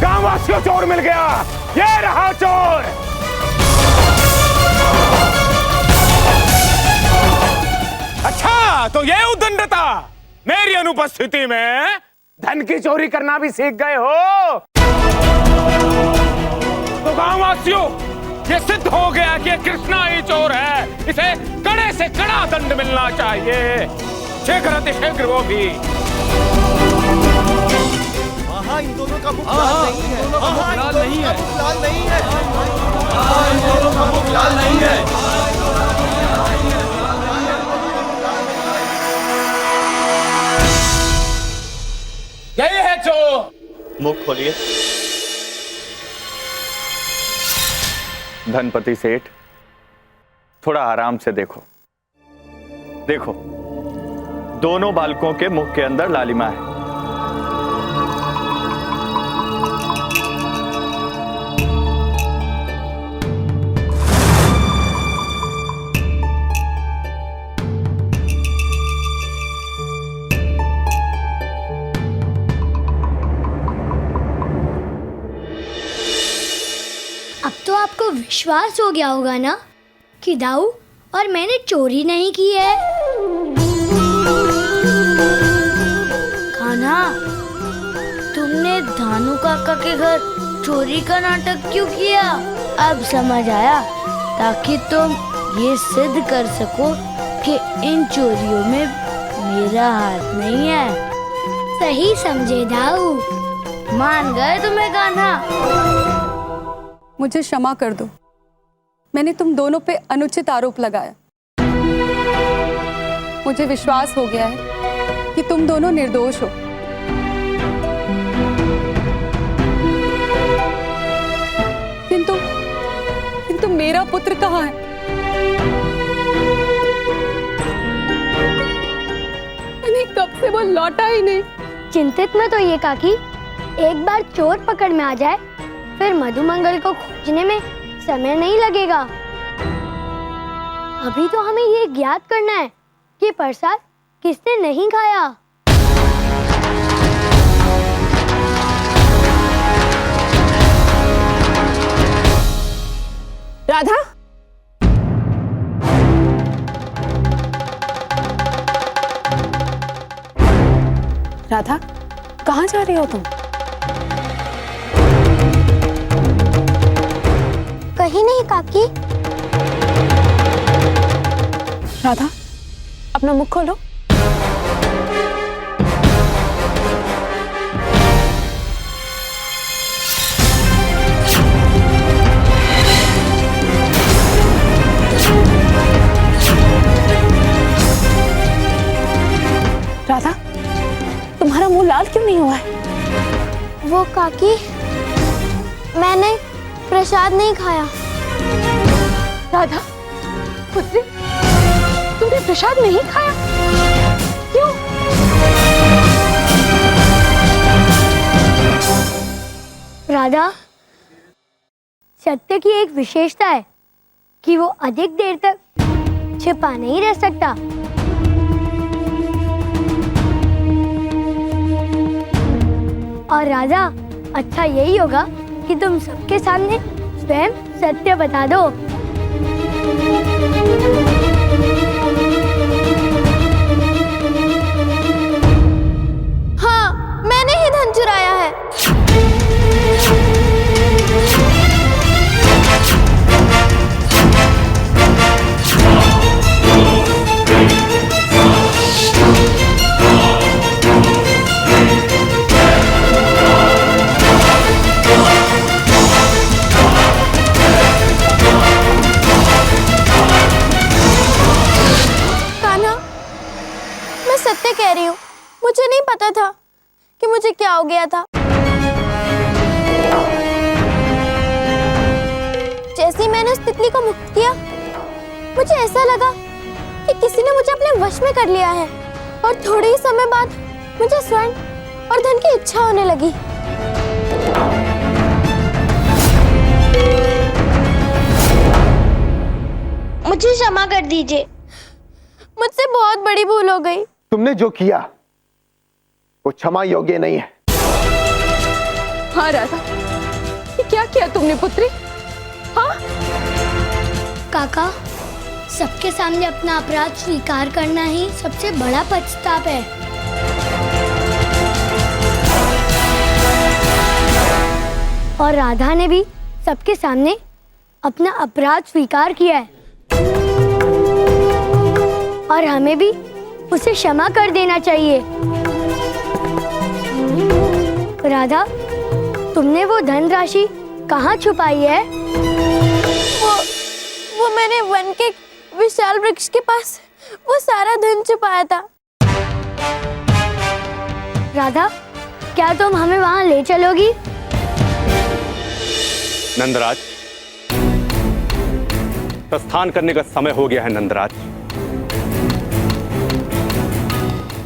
गांववासी वासियों, चोर मिल गया। ये रहा चोर। अच्छा, तो ये उद्दंडता, मेरी अनुपस्थिति में धन की चोरी करना भी सीख गए हो। तो गांव वासियों, ये सिद्ध हो गया कि कृष्णा ही चोर है। इसे कड़े से कड़ा दंड मिलना चाहिए, शीघ्र शीघ्र वो भी। हाँ, इन दोनों का मुख लाल नहीं है। लाल नहीं है। लाल नहीं है। इन दोनों का मुख लाल नहीं है। यही है चोर। मुख खोलिए। धनपति सेठ, थोड़ा आराम से देखो। देखो, दोनों बालकों के मुख के अंदर लालिमा है। अब तो आपको विश्वास हो गया होगा ना कि दाऊ और मैंने चोरी नहीं की है। कान्हा, तुमने धानु काका के घर चोरी का नाटक क्यों किया? अब समझ आया, ताकि तुम ये सिद्ध कर सको कि इन चोरियों में मेरा हाथ नहीं है। सही समझे दाऊ। मान गए तुम्हें कान्हा? मुझे क्षमा कर दो, मैंने तुम दोनों पे अनुचित आरोप लगाया। मुझे विश्वास हो गया है कि तुम दोनों निर्दोष हो। किंतु मेरा पुत्र कहाँ है? कब से वो लौटा ही नहीं। चिंतित मत होइए काकी, एक बार चोर पकड़ में आ जाए, फिर मधुमंगल को खोजने में समय नहीं लगेगा। अभी तो हमें ये ज्ञात करना है कि प्रसाद किसने नहीं खाया। राधा, राधा, कहाँ जा रही हो तुम? कहीं नहीं काकी। राधा, अपना मुख खोलो। राधा, तुम्हारा मुंह लाल क्यों नहीं हुआ है? वो काकी, मैंने प्रसाद नहीं खाया। राधा, पुत्री, तुमने प्रसाद नहीं खाया? क्यों? राधा, सत्य की एक विशेषता है कि वो अधिक देर तक छिपा नहीं रह सकता। और राधा, अच्छा यही होगा कि तुम सबके सामने स्वयं सत्य बता दो। हाँ, मैंने ही धन चुराया है। सत्य कह रही हूँ, मुझे नहीं पता था कि मुझे क्या हो गया था। जैसे ही मैंने उस तितली को मुक्त किया, मुझे ऐसा लगा कि किसी ने मुझे अपने वश में कर लिया है, और थोड़े ही समय बाद मुझे स्वर्ण और धन की इच्छा होने लगी। मुझे क्षमा कर दीजिए, मुझसे बहुत बड़ी भूल हो गई। तुमने जो किया वो क्षमा योग्य नहीं है। हाँ राधा, ये क्या किया तुमने पुत्री? हाँ? काका, सबके सामने अपना अपराध स्वीकार करना ही सबसे बड़ा पछताप है। और राधा ने भी सबके सामने अपना अपराध स्वीकार किया है और हमें भी उसे क्षमा कर देना चाहिए। राधा, तुमने वो धनराशि कहाँ छुपाई है? वो मैंने वन के विशाल वृक्ष के पास वो सारा धन छुपाया था। राधा, क्या तुम हमें वहाँ ले चलोगी? नंदराज, प्रस्थान करने का समय हो गया है। नंदराज,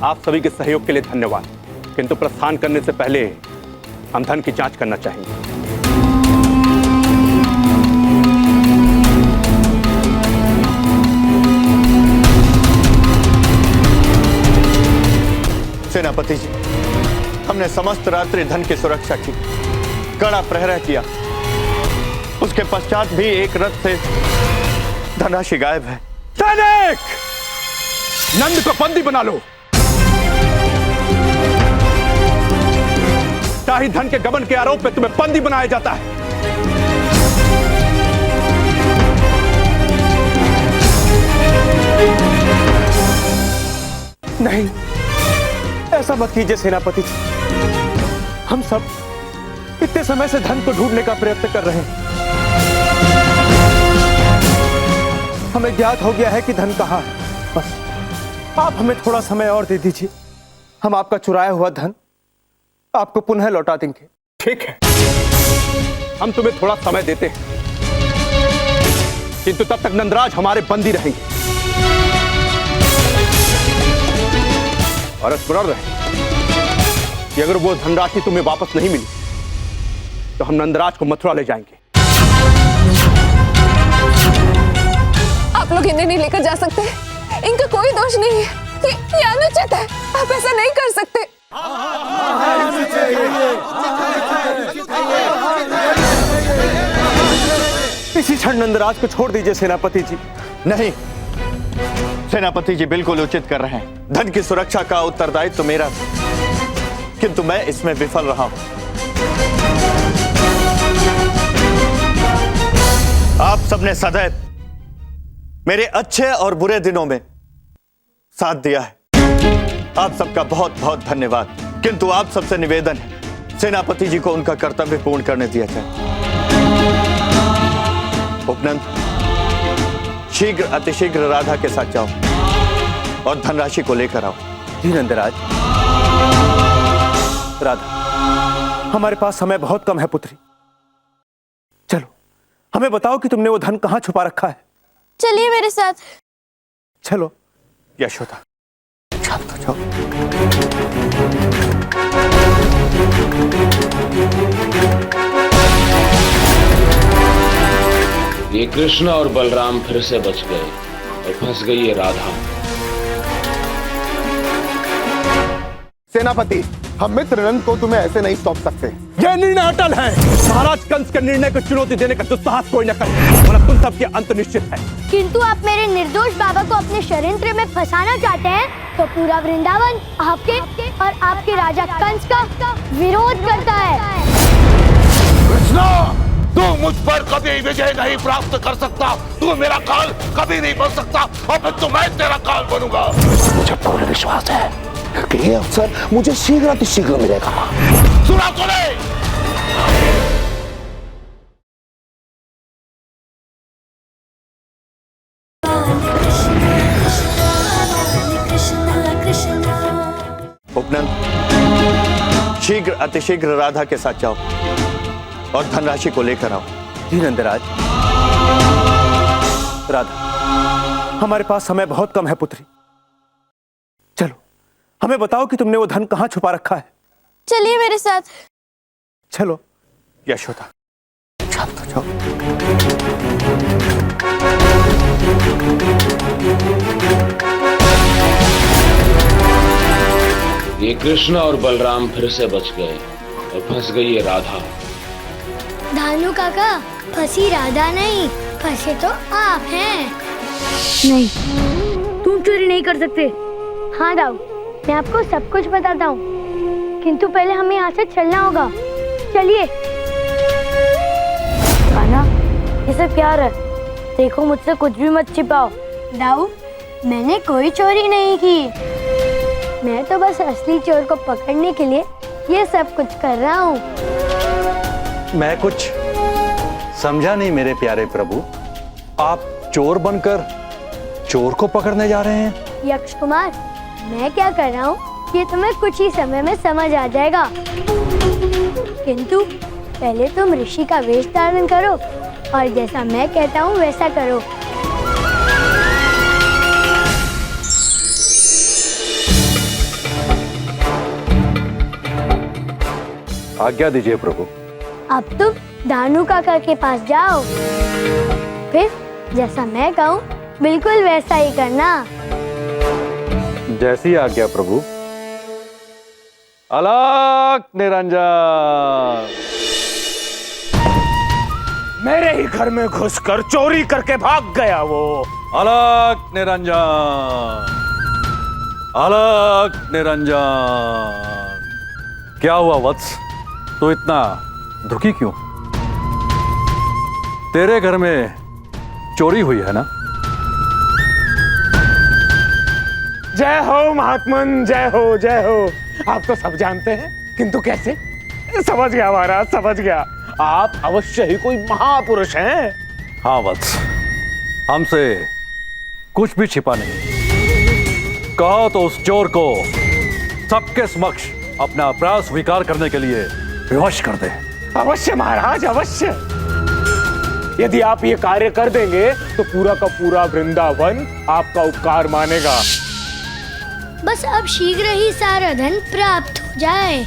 आप सभी के सहयोग के लिए धन्यवाद, किंतु प्रस्थान करने से पहले हम धन की जांच करना चाहेंगे। सेनापति जी, हमने समस्त रात्रि धन की सुरक्षा की, कड़ा प्रहरा किया। उसके पश्चात भी एक रथ से धनराशि गायब है। सैनिक, नंद को बंदी बना लो। शाही धन के गबन के आरोप में तुम्हें बंदी बनाया जाता है। नहीं, ऐसा मत कीजिए सेनापति जी। हम सब इतने समय से धन को ढूंढने का प्रयत्न कर रहे हैं। हमें ज्ञात हो गया है कि धन कहाँ है। बस आप हमें थोड़ा समय और दे दीजिए, हम आपका चुराया हुआ धन आपको पुनः लौटा देंगे। ठीक है, हम तुम्हें थोड़ा समय देते हैं, किंतु तब तक नंदराज हमारे बंदी रहेंगे। और स्मरण रहे कि अगर वो धनराशि तुम्हें वापस नहीं मिली तो हम नंदराज को मथुरा ले जाएंगे। आप लोग इन्हें नहीं लेकर जा सकते, इनका कोई दोष नहीं है। ये अनुचित है, आप ऐसा नहीं कर सकते। इसी क्षण नंदराज को छोड़ दीजिए सेनापति जी। नहीं, सेनापति जी बिल्कुल उचित कर रहे हैं। धन की सुरक्षा का उत्तरदायित्व तो मेरा था, किंतु मैं इसमें विफल रहा हूं। आप सबने सदैव मेरे अच्छे और बुरे दिनों में साथ दिया है। आप सबका बहुत बहुत धन्यवाद। किंतु आप सबसे निवेदन है, सेनापति जी को उनका कर्तव्य पूर्ण करने दिया जाए। उपनंद, शीघ्र अतिशीघ्र राधा के साथ जाओ और धनराशि को लेकर आओ। जी नंदराज। राधा, हमारे पास समय बहुत कम है पुत्री। चलो, हमें बताओ कि तुमने वो धन कहाँ छुपा रखा है। चलिए मेरे साथ। चलो। यशोदा, जाओ। ये कृष्ण और बलराम फिर से बच गए और फंस गई है राधा। सेनापति, हम मित्र नंद को तुम्हें ऐसे नहीं सौंप सकते। यह निर्णय अटल है। महाराज कंस के निर्णय को चुनौती देने का दुस्साहस कोई न करे, वरना तुम सबके अंत निश्चित है। किंतु आप मेरे निर्दोष बाबा को अपने षड्यंत्र में फंसाना चाहते हैं, तो पूरा वृंदावन आपके और आपके राजा कंस का विरोध करता है। कृष्णा, तू मुझ पर कभी विजय नहीं प्राप्त कर सकता। तू मेरा काल कभी नहीं बन सकता और फिर तो मैं तेरा काल बनूंगा। मुझे पूर्ण विश्वास है कि ये अवसर मुझे शीघ्र अतिशीघ्र मिलेगा। सुना तो नहीं? उपनंद, शीघ्र अतिशीघ्र राधा के साथ जाओ और धनराशि को लेकर आओ। जी नंदराज। राधा, हमारे पास समय बहुत कम है पुत्री। चलो, हमें बताओ कि तुमने वो धन कहाँ छुपा रखा है। चलिए मेरे साथ। चलो। यशोदा, जाओ। ये कृष्ण और बलराम फिर से बच गए और फंस गई है राधा। धानु काका, फंसी राधा नहीं, फंसे तो आप हैं। नहीं, तुम चोरी नहीं कर सकते। हाँ दाऊ, मैं आपको सब कुछ बताता हूँ, किंतु पहले हमें यहाँ से चलना होगा। चलिए। कान्हा, ये सब प्यार है, देखो मुझसे कुछ भी मत छिपाओ। दाऊ, मैंने कोई चोरी नहीं की, मैं तो बस असली चोर को पकड़ने के लिए ये सब कुछ कर रहा हूँ। मैं कुछ समझा नहीं मेरे प्यारे प्रभु, आप चोर बनकर चोर को पकड़ने जा रहे हैं? यक्ष कुमार, मैं क्या कर रहा हूँ ये तुम्हें कुछ ही समय में समझ आ जाएगा, किंतु पहले तुम ऋषि का वेश धारण करो और जैसा मैं कहता हूँ वैसा करो। आज्ञा दीजिए प्रभु। अब तुम धानु काका के पास जाओ, फिर जैसा मैं कहूँ बिल्कुल वैसा ही करना। जैसी आज्ञा प्रभु। अलग निरंजन। मेरे ही घर में घुसकर चोरी करके भाग गया वो। अलग निरंजन, अलग निरंजन। क्या हुआ वत्स, तो इतना दुखी क्यों? तेरे घर में चोरी हुई है ना? जय हो महात्मन, जय हो, जय हो। आप तो सब जानते हैं, किंतु कैसे? समझ गया महाराज, समझ गया। आप अवश्य ही कोई महापुरुष हैं। हाँ वत्स, हमसे कुछ भी छिपा नहीं। कहो तो उस चोर को सबके समक्ष अपना अपराध स्वीकार करने के लिए विवश कर दे। अवश्य महाराज, अवश्य। यदि आप ये कार्य कर देंगे तो पूरा का पूरा वृंदावन आपका उपकार मानेगा। बस अब शीघ्र ही सारा धन प्राप्त हो जाए।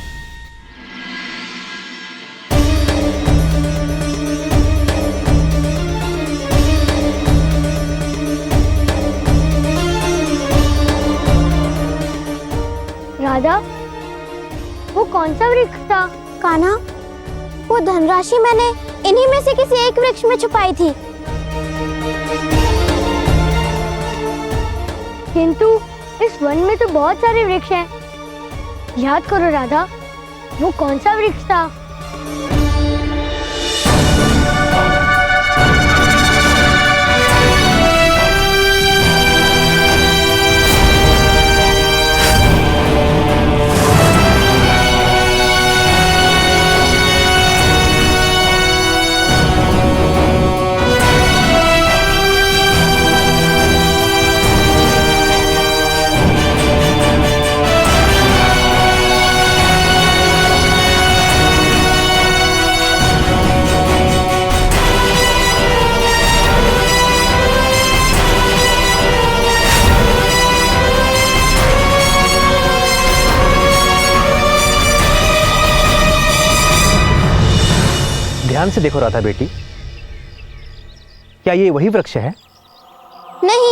राधा, वो कौन सा वृक्ष था? कान्हा, वो धनराशि मैंने इन्हीं में से किसी एक वृक्ष में छुपाई थी। किंतु इस वन में तो बहुत सारे वृक्ष हैं। याद करो राधा, वो कौन सा वृक्ष था? ध्यान से देखो राधा बेटी, क्या ये वही वृक्ष है? नहीं,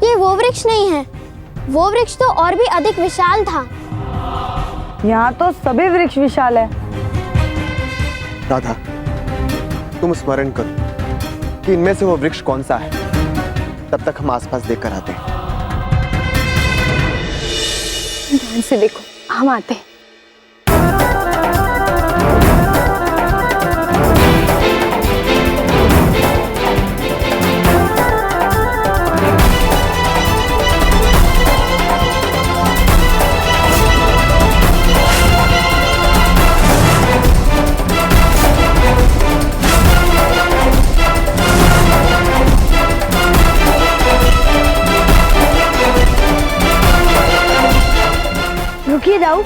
ये वो वृक्ष नहीं है। वो वृक्ष तो और भी अधिक विशाल था। यहाँ तो सभी वृक्ष विशाल है। राधा, तुम स्मरण करो कि इनमें से वो वृक्ष कौन सा है, तब तक हम आसपास देखकर आते हैं। ध्यान से देखो, हम आते हैं। रुकिए दाऊ,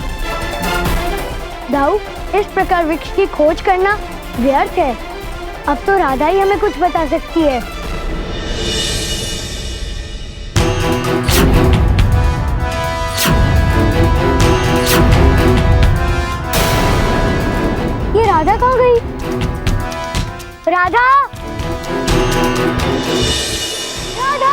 दाऊ, इस प्रकार वृक्ष की खोज करना व्यर्थ है। अब तो राधा ही हमें कुछ बता सकती है। ये राधा कहाँ गई? राधा, राधा।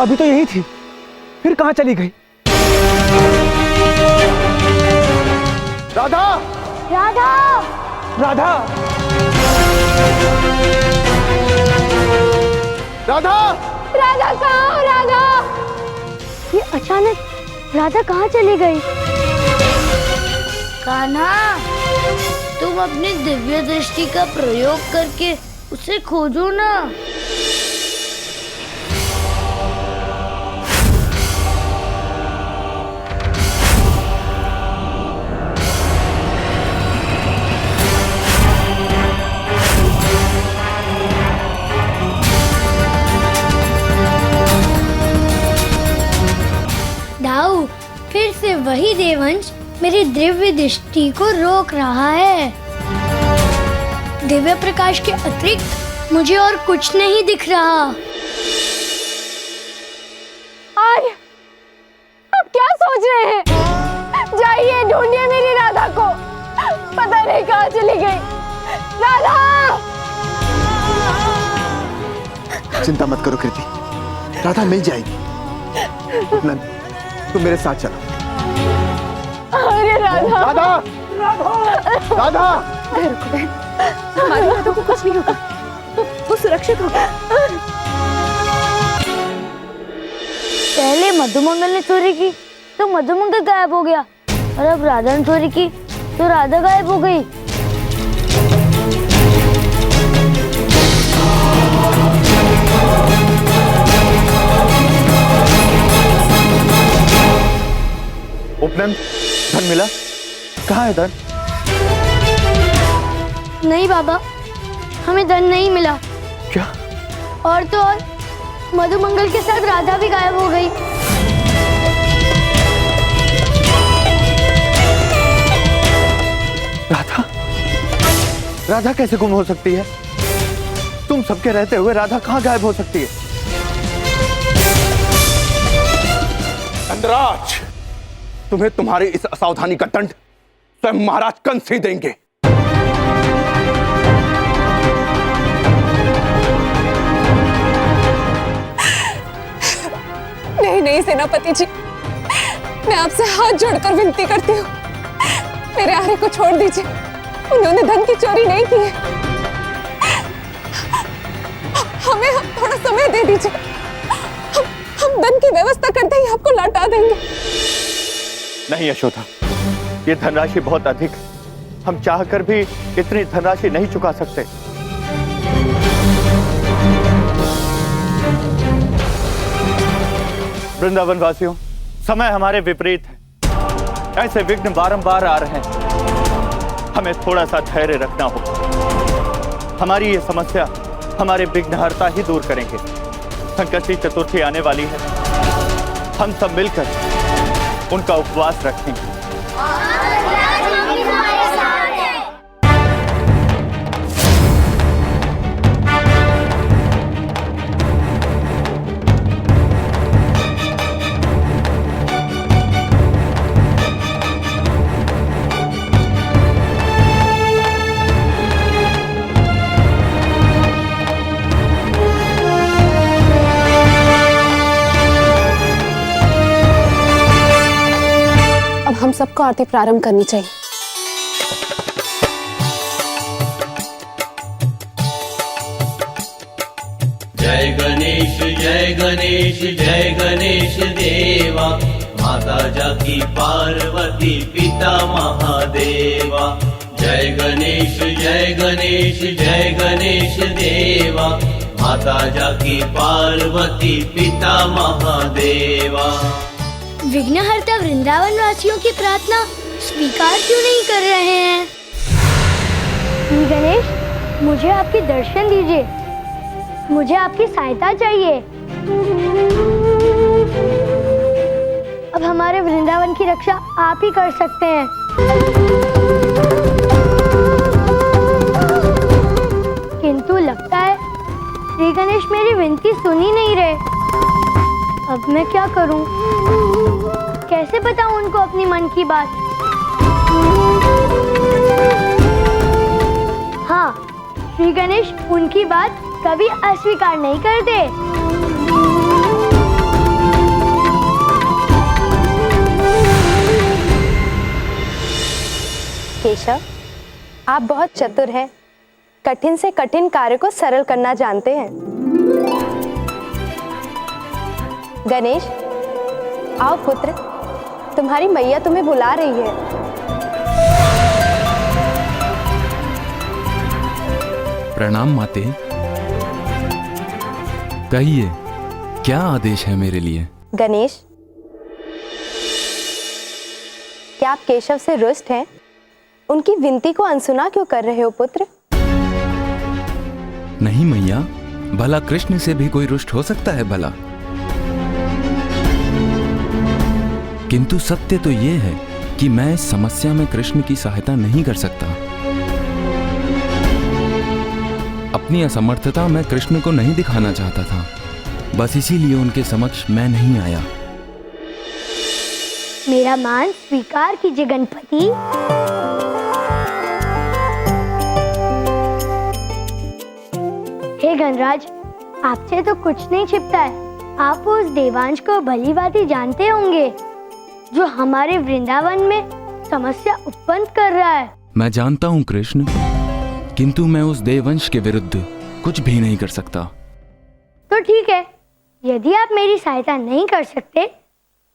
अभी तो यही थी, फिर कहाँ चली गई? राधा! राधा! राधा! राधा! राधा कहाँ हो राधा? ये अचानक राधा कहाँ चली गई? कान्हा, तुम अपनी दिव्य दृष्टि का प्रयोग करके उसे खोजो ना। दाऊ, फिर से वही देवंश मेरी दिव्य दृष्टि को रोक रहा है। दिव्य प्रकाश के अतिरिक्त मुझे और कुछ नहीं दिख रहा। आर्य, आप क्या सोच रहे हैं? जाइए ढूंढिए मेरी राधा को, पता नहीं कहाँ चली गई। राधा! चिंता मत करो कृति, राधा मिल जाएगी। उपनंद, तुम मेरे साथ चलो। अरे राधा! राधा! राधा! रुको बहन, हमारी राधा को कुछ नहीं होगा, वो सुरक्षित होगा। पहले मधुमंगल ने चोरी की तो मधुमंगल गायब हो गया, और अब राधा ने चोरी की तो राधा गायब हो गई। उपनंद, धन मिला? कहाँ है धन? नहीं बाबा, हमें धन नहीं मिला। क्या? और तो और मधुमंगल के साथ राधा भी गायब हो गई। राधा? राधा कैसे गुम हो सकती है? तुम सबके रहते हुए राधा कहाँ गायब हो सकती है? नंदराज, तुम्हें तुम्हारी इस असावधानी का दंड स्वयं महाराज कंस ही देंगे। नहीं नहीं सेनापति जी, मैं आपसे हाथ जोड़कर विनती करती हूँ, मेरे आर्य को छोड़ दीजिए। उन्होंने धन की चोरी नहीं की है। हमें थोड़ा समय दे दीजिए, हम धन की व्यवस्था करते ही आपको लौटा देंगे। नहीं यशोदा, ये धनराशि बहुत अधिक, हम चाहकर भी इतनी धनराशि नहीं चुका सकते। वृंदावन वासियों, समय हमारे विपरीत है, ऐसे विघ्न बारंबार आ रहे हैं, हमें थोड़ा सा धैर्य रखना होगा। हमारी ये समस्या हमारे विघ्नहर्ता ही दूर करेंगे। संकष्टी चतुर्थी आने वाली है, हम सब मिलकर उनका उपवास रखेंगे। हम सबको आरती प्रारंभ करनी चाहिए। जय गणेश जय गणेश जय गणेश देवा, माता जाकी पार्वती पिता महादेवा। जय गणेश जय गणेश जय गणेश देवा, माता जाकी पार्वती पिता महादेवा। विघ्नहर्ता वृंदावन वासियों की प्रार्थना स्वीकार क्यों नहीं कर रहे हैं? श्री गणेश, मुझे आपके दर्शन दीजिए, मुझे आपकी सहायता चाहिए। अब हमारे वृंदावन की रक्षा आप ही कर सकते हैं। किंतु लगता है श्री गणेश मेरी विनती सुन ही नहीं रहे। अब मैं क्या करूं? कैसे बताऊं उनको अपनी मन की बात? हाँ, श्री गणेश उनकी बात कभी अस्वीकार नहीं करते। केशव, आप बहुत चतुर हैं, कठिन से कठिन कार्य को सरल करना जानते हैं। गणेश, आओ पुत्र, तुम्हारी मैया तुम्हें बुला रही है। प्रणाम माते। कहिए, क्या आदेश है मेरे लिए? गणेश, क्या आप केशव से रुष्ट हैं? उनकी विनती को अनसुना क्यों कर रहे हो पुत्र? नहीं मैया, भला कृष्ण से भी कोई रुष्ट हो सकता है भला? किंतु सत्य तो ये है कि मैं इस समस्या में कृष्ण की सहायता नहीं कर सकता। अपनी असमर्थता मैं कृष्ण को नहीं दिखाना चाहता था, बस इसीलिए उनके समक्ष मैं नहीं आया। मेरा मान स्वीकार कीजिए गणपति। हे गणराज, आपसे तो कुछ नहीं छिपता है। आप उस देवांश को भली भांति जानते होंगे जो हमारे वृंदावन में समस्या उत्पन्न कर रहा है। मैं जानता हूँ कृष्ण, किंतु मैं उस देववंश के विरुद्ध कुछ भी नहीं कर सकता। तो ठीक है, यदि आप मेरी सहायता नहीं कर सकते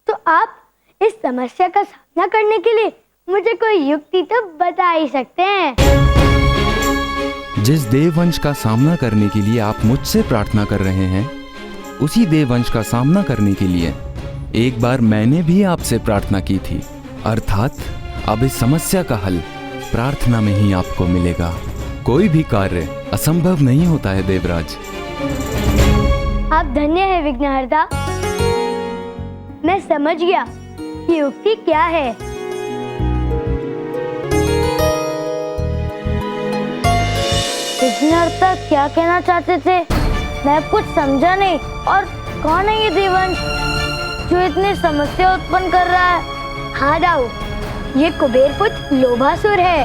तो आप इस समस्या का सामना करने के लिए मुझे कोई युक्ति तो बता ही सकते हैं। जिस देववंश का सामना करने के लिए आप मुझसे प्रार्थना कर रहे हैं, उसी देववंश का सामना करने के लिए एक बार मैंने भी आपसे प्रार्थना की थी। अर्थात अब इस समस्या का हल प्रार्थना में ही आपको मिलेगा। कोई भी कार्य असंभव नहीं होता है देवराज। आप धन्य है विघ्नहर्ता। मैं समझ गया कि युक्ति क्या है। विघ्नहर्ता क्या कहना चाहते थे? मैं कुछ समझा नहीं। और कौन है ये देवंश जो इतनी समस्या उत्पन्न कर रहा है? हाँ दाऊ, ये कुबेर पुत्र लोभासुर है।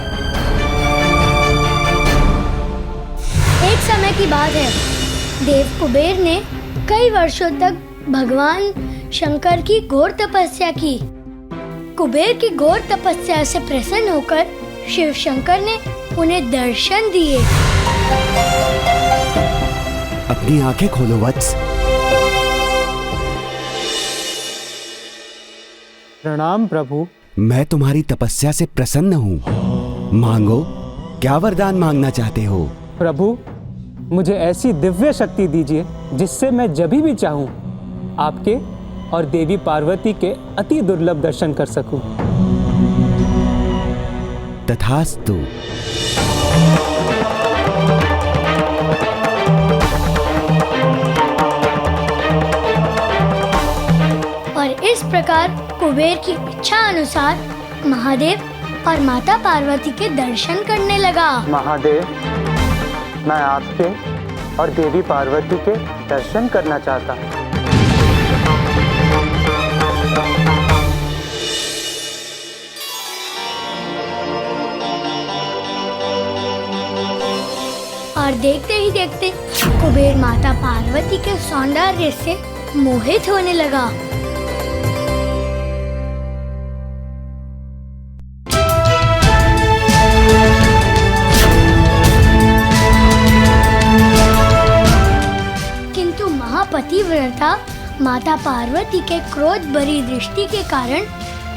एक समय की बात है, देव कुबेर ने कई वर्षों तक भगवान शंकर की घोर तपस्या की। कुबेर की घोर तपस्या से प्रसन्न होकर शिव शंकर ने उन्हें दर्शन दिए। अपनी आंखें खोलो वत्स। प्रणाम प्रभु। मैं तुम्हारी तपस्या से प्रसन्न हूँ। मांगो, क्या वरदान मांगना चाहते हो? प्रभु, मुझे ऐसी दिव्य शक्ति दीजिए जिससे मैं जब भी चाहूं आपके और देवी पार्वती के अति दुर्लभ दर्शन कर सकूं। तथास्तु। और इस प्रकार कुबेर की इच्छा अनुसार महादेव और माता पार्वती के दर्शन करने लगा। महादेव, मैं आपके और देवी पार्वती के दर्शन करना चाहता हूँ। और देखते ही देखते कुबेर माता पार्वती के सौंदर्य से मोहित होने लगा। किंतु महापतिव्रता माता पार्वती के क्रोध भरी दृष्टि के कारण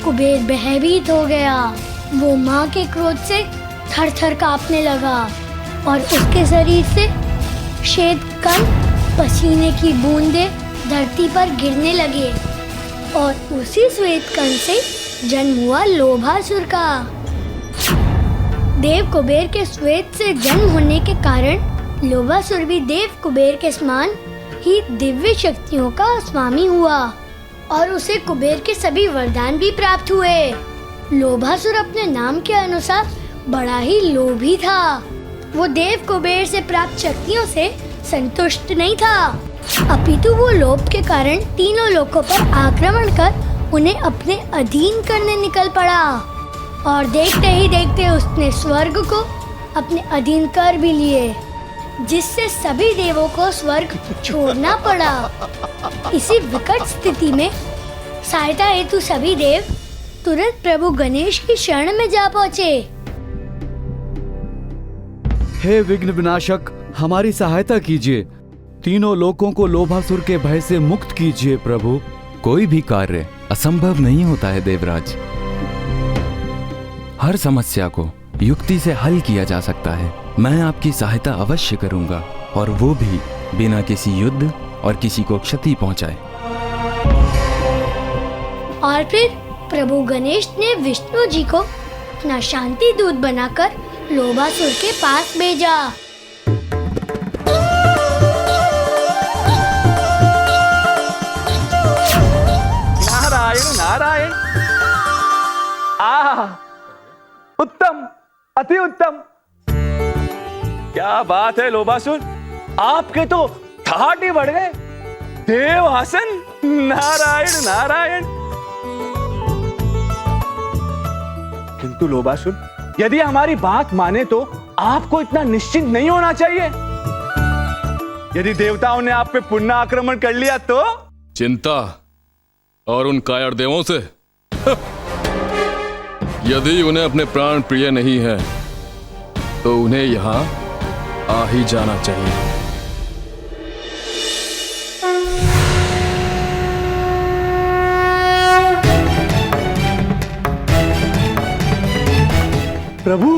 कुबेर भयभीत हो गया। वो माँ के क्रोध से थर थर कांपने लगा और उसके शरीर से श्वेत कण, पसीने की बूंदें धरती पर गिरने लगे और उसी श्वेत कण से जन्म हुआ लोभासुर का। देव कुबेर के श्वेत से जन्म होने के कारण लोभासुर भी देव कुबेर के समान ही दिव्य शक्तियों का स्वामी हुआ और उसे कुबेर के सभी वरदान भी प्राप्त हुए। लोभासुर अपने नाम के अनुसार बड़ा ही लोभी था। वो देव कुबेर से प्राप्त शक्तियों से संतुष्ट नहीं था, अपितु वो लोभ के कारण तीनों लोकों पर आक्रमण कर उन्हें अपने अधीन करने निकल पड़ा। और देखते ही देखते उसने स्वर्ग को अपने अधीन कर भी लिए, जिससे सभी देवों को स्वर्ग छोड़ना पड़ा। इसी विकट स्थिति में सहायता हेतु सभी देव तुरंत प्रभु गणेश की शरण में जा पहुँचे। हे विघ्न विनाशक, हमारी सहायता कीजिए। तीनों लोगों को लोभासुर के भय से मुक्त कीजिए प्रभु। कोई भी कार्य असंभव नहीं होता है देवराज। हर समस्या को युक्ति से हल किया जा सकता है। मैं आपकी सहायता अवश्य करूंगा, और वो भी बिना किसी युद्ध और किसी को क्षति पहुंचाए। और फिर प्रभु गणेश ने विष्णु जी को अपना शांति दूत बनाकर लोभासुर के पास भेजा। नारायण नारायण। उत्तम, अति उत्तम। क्या बात है लोभासुर, आपके तो ठाट ही बढ़ गए। देव आसन, नारायण नारायण। किंतु लोभासुर, यदि हमारी बात माने तो आपको इतना निश्चिंत नहीं होना चाहिए। यदि देवताओं ने आप पे पुनः आक्रमण कर लिया तो? चिंता और उन कायर देवों से यदि उन्हें अपने प्राण प्रिय नहीं है तो उन्हें यहां आ ही जाना चाहिए। प्रभु,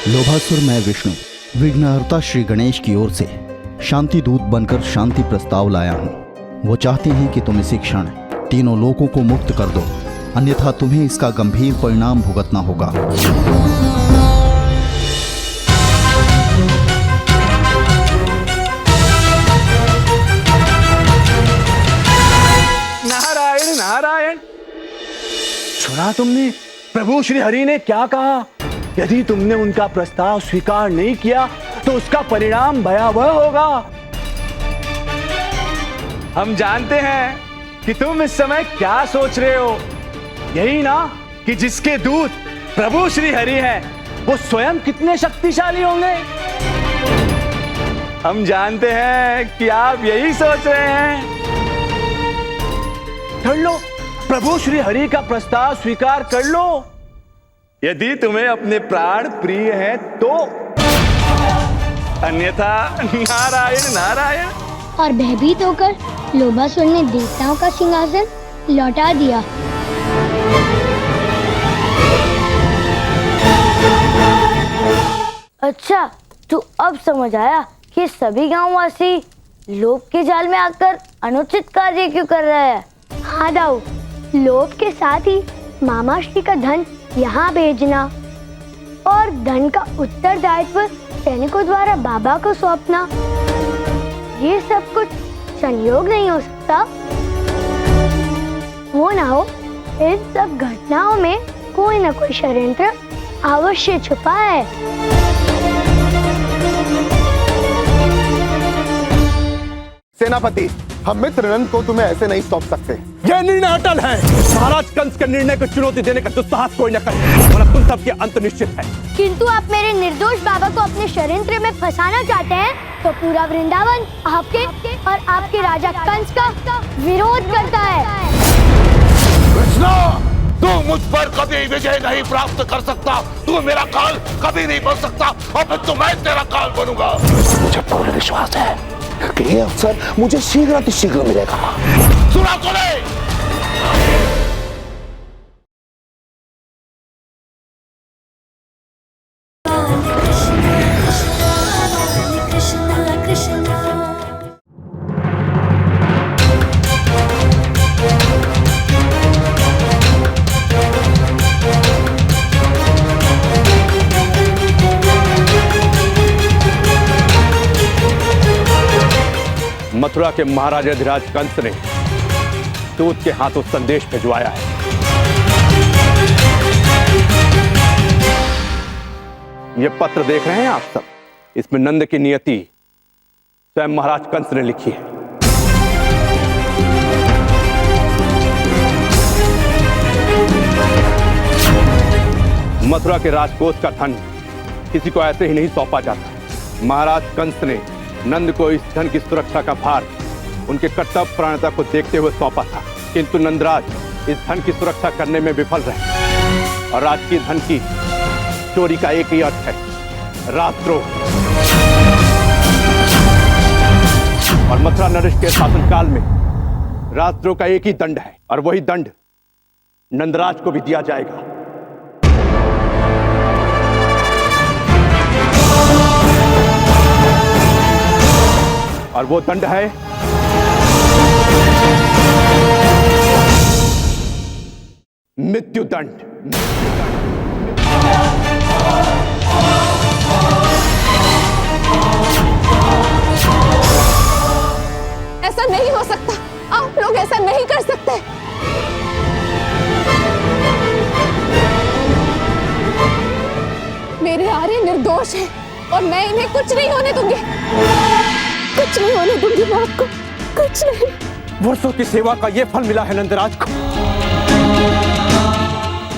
लोभासुर मैं विष्णु विघ्नहर्ता श्री गणेश की ओर से शांति दूत बनकर शांति प्रस्ताव लाया हूँ। वो चाहते हैं कि तुम इसी क्षण तीनों लोगों को मुक्त कर दो, अन्यथा तुम्हें इसका गंभीर परिणाम भुगतना होगा। नारायण नारायण। सुना तुमने प्रभु श्री हरि ने क्या कहा? यदि तुमने उनका प्रस्ताव स्वीकार नहीं किया तो उसका परिणाम भयावह होगा। हम जानते हैं कि तुम इस समय क्या सोच रहे हो। यही ना कि जिसके दूत प्रभु श्री हरि हैं, वो स्वयं कितने शक्तिशाली होंगे। हम जानते हैं कि आप यही सोच रहे हैं। कर लो, प्रभु श्री हरि का प्रस्ताव स्वीकार कर लो, यदि तुम्हें अपने प्राण प्रिय हैं तो, अन्यथा नारायण नारायण। और भयभीत होकर लोभासुर ने देवताओं का सिंहासन लौटा दिया। अच्छा, तो अब समझ आया कि सभी गांववासी लोभ के जाल में आकर अनुचित कार्य क्यों कर रहे हैं। हाँ दाऊ, लोभ के साथ ही मामाश्री का धन यहाँ भेजना और धन का उत्तरदायित्व सैनिकों द्वारा बाबा को सौंपना, ये सब कुछ संयोग नहीं हो सकता। हो ना हो, इन सब घटनाओं में कोई न कोई षड्यंत्र अवश्य छुपा है। सेनापति, हम मित्र नंद को तुम्हें ऐसे नहीं सौंप सकते। यह निर्णय अटल है। महाराज कंस के निर्णय को चुनौती देने का दुस्साहस कोई न करे, वरना तुम सबके अंत निश्चित है। किंतु आप मेरे निर्दोष बाबा को अपने षड्यंत्र में फंसाना चाहते हैं, तो पूरा वृंदावन आपके और आपके राजा कंस का विरोध करता है। कृष्णा, तू मुझ पर कभी विजय नहीं प्राप्त कर सकता। तू मेरा काल कभी नहीं बन सकता, और फिर तो मैं तेरा काल बनूंगा। मुझे पूर्ण विश्वास है कि ये अवसर मुझे शीघ्र अतिशीघ्र मिलेगा। सुना तो ले। मथुरा के महाराजाधिराज कंस ने दूत के हाथों संदेश भिजवाया है। ये पत्र देख रहे हैं आप सब, इसमें नंद की नियति स्वयं महाराज कंस ने लिखी है। मथुरा के राजकोष का धन किसी को ऐसे ही नहीं सौंपा जाता। महाराज कंस ने नंद को इस धन की सुरक्षा का भार उनके कर्तव्य परायणता को देखते हुए सौंपा था, किंतु नंदराज इस धन की सुरक्षा करने में विफल रहे और राजकीय धन की चोरी का एक ही अर्थ है, राजद्रोह। और मथुरा नरेश के शासनकाल में राजद्रोह का एक ही दंड है और वही दंड नंदराज को भी दिया जाएगा। और वो दंड है मृत्युदंड। ऐसा नहीं हो सकता, आप लोग ऐसा नहीं कर सकते। मेरे आर्य निर्दोष हैं और मैं इन्हें कुछ नहीं होने दूंगी, कुछ नहीं होने दूंगी मैं आपको, कुछ नहीं। वर्षों की सेवा का ये फल मिला है नंदराज को।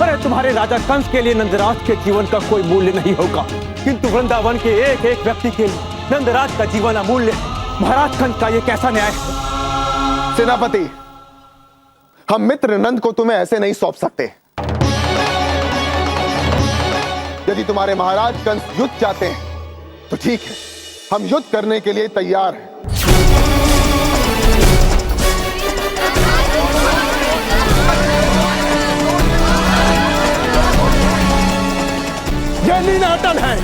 अरे तुम्हारे राजा कंस के लिए नंदराज के जीवन का कोई मूल्य नहीं होगा, किंतु वृंदावन के एक एक व्यक्ति के लिए नंदराज का जीवन अमूल्य है। महाराज कंस का ये कैसा न्याय है? सेनापति, हम मित्र नंद को तुम्हें ऐसे नहीं सौंप सकते। यदि तुम्हारे महाराज कंस युद्ध चाहते हैं तो ठीक है, हम युद्ध करने के लिए तैयार हैं। ये नीनाटन है।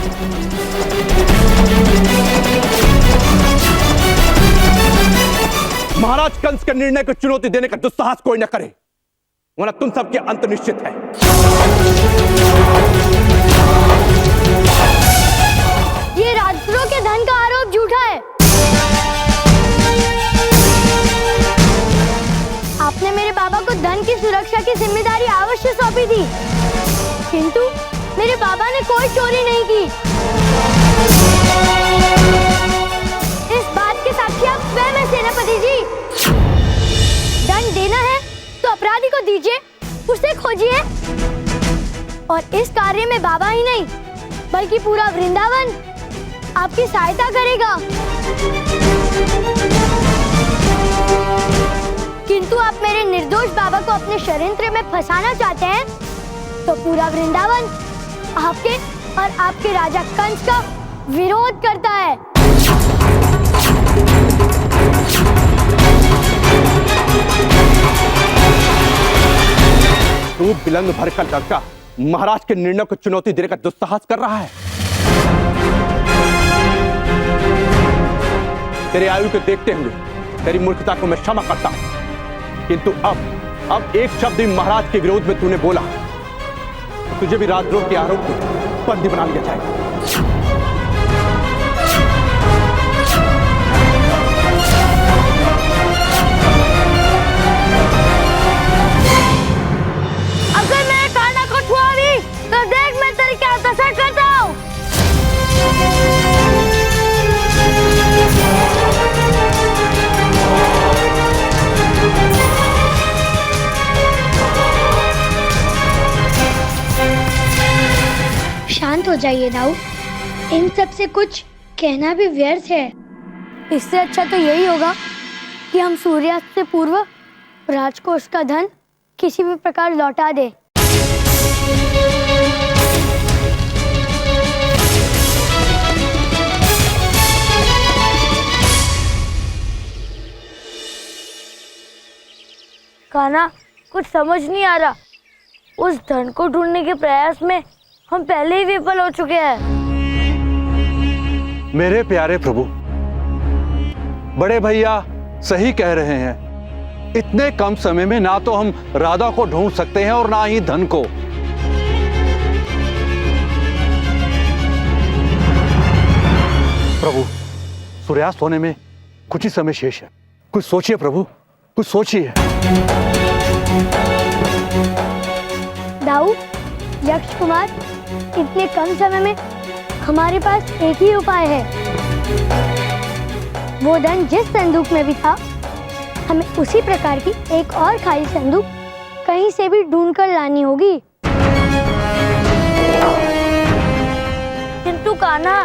महाराज कंस के निर्णय को चुनौती देने का दुस्साहस कोई न करे, वरना तुम सबके अंत निश्चित है। ये राजद्रोह के धन का आरोप झूठा है। आपने मेरे बाबा को धन की सुरक्षा की जिम्मेदारी अवश्य सौंपी थी, किंतु मेरे बाबा ने कोई चोरी नहीं की। इस बात के साक्षी आप स्वयं हैं सेनापति जी। दंड देना है तो अपराधी को दीजिए, उसे खोजिए। और इस कार्य में बाबा ही नहीं बल्कि पूरा वृंदावन आपकी सहायता करेगा। किंतु आप मेरे निर्दोष बाबा को अपने षड्यंत्र में फंसाना चाहते हैं तो पूरा वृंदावन आपके और आपके राजा कंस का विरोध करता है। तू बिलंद भर का लड़का महाराज के निर्णय को चुनौती देने का दुस्साहस कर रहा है। तेरे आयु को देखते हुए तेरी मूर्खता को मैं क्षमा करता हूं, किंतु अब एक शब्द भी महाराज के विरोध में तूने बोला तो तुझे भी राजद्रोह के आरोप में बंदी बना लिया जाएगा। अगर मैं काना को छुआ भी तो देख मैं तेरी क्या दशा करता हूँ। शांत हो जाइए दाऊ, इन सब से कुछ कहना भी व्यर्थ है। इससे अच्छा तो यही होगा कि हम सूर्यास्त से पूर्व राज को उसका धन किसी भी प्रकार लौटा दे। कान्हा, कुछ समझ नहीं आ रहा। उस धन को ढूंढने के प्रयास में हम पहले ही विफल हो चुके हैं। मेरे प्यारे प्रभु, बड़े भैया सही कह रहे हैं। इतने कम समय में ना तो हम राधा को ढूंढ सकते हैं और ना ही धन को। प्रभु, सूर्यास्त होने में कुछ ही समय शेष है। कुछ सोचिए प्रभु, कुछ सोचिए। दाऊ, यक्ष कुमार, इतने कम समय में हमारे पास एक ही उपाय है। वो धन जिस संदूक में भी था, हमें उसी प्रकार की एक और खाली संदूक कहीं से भी ढूंढ कर लानी होगी। किंतु कान्हा,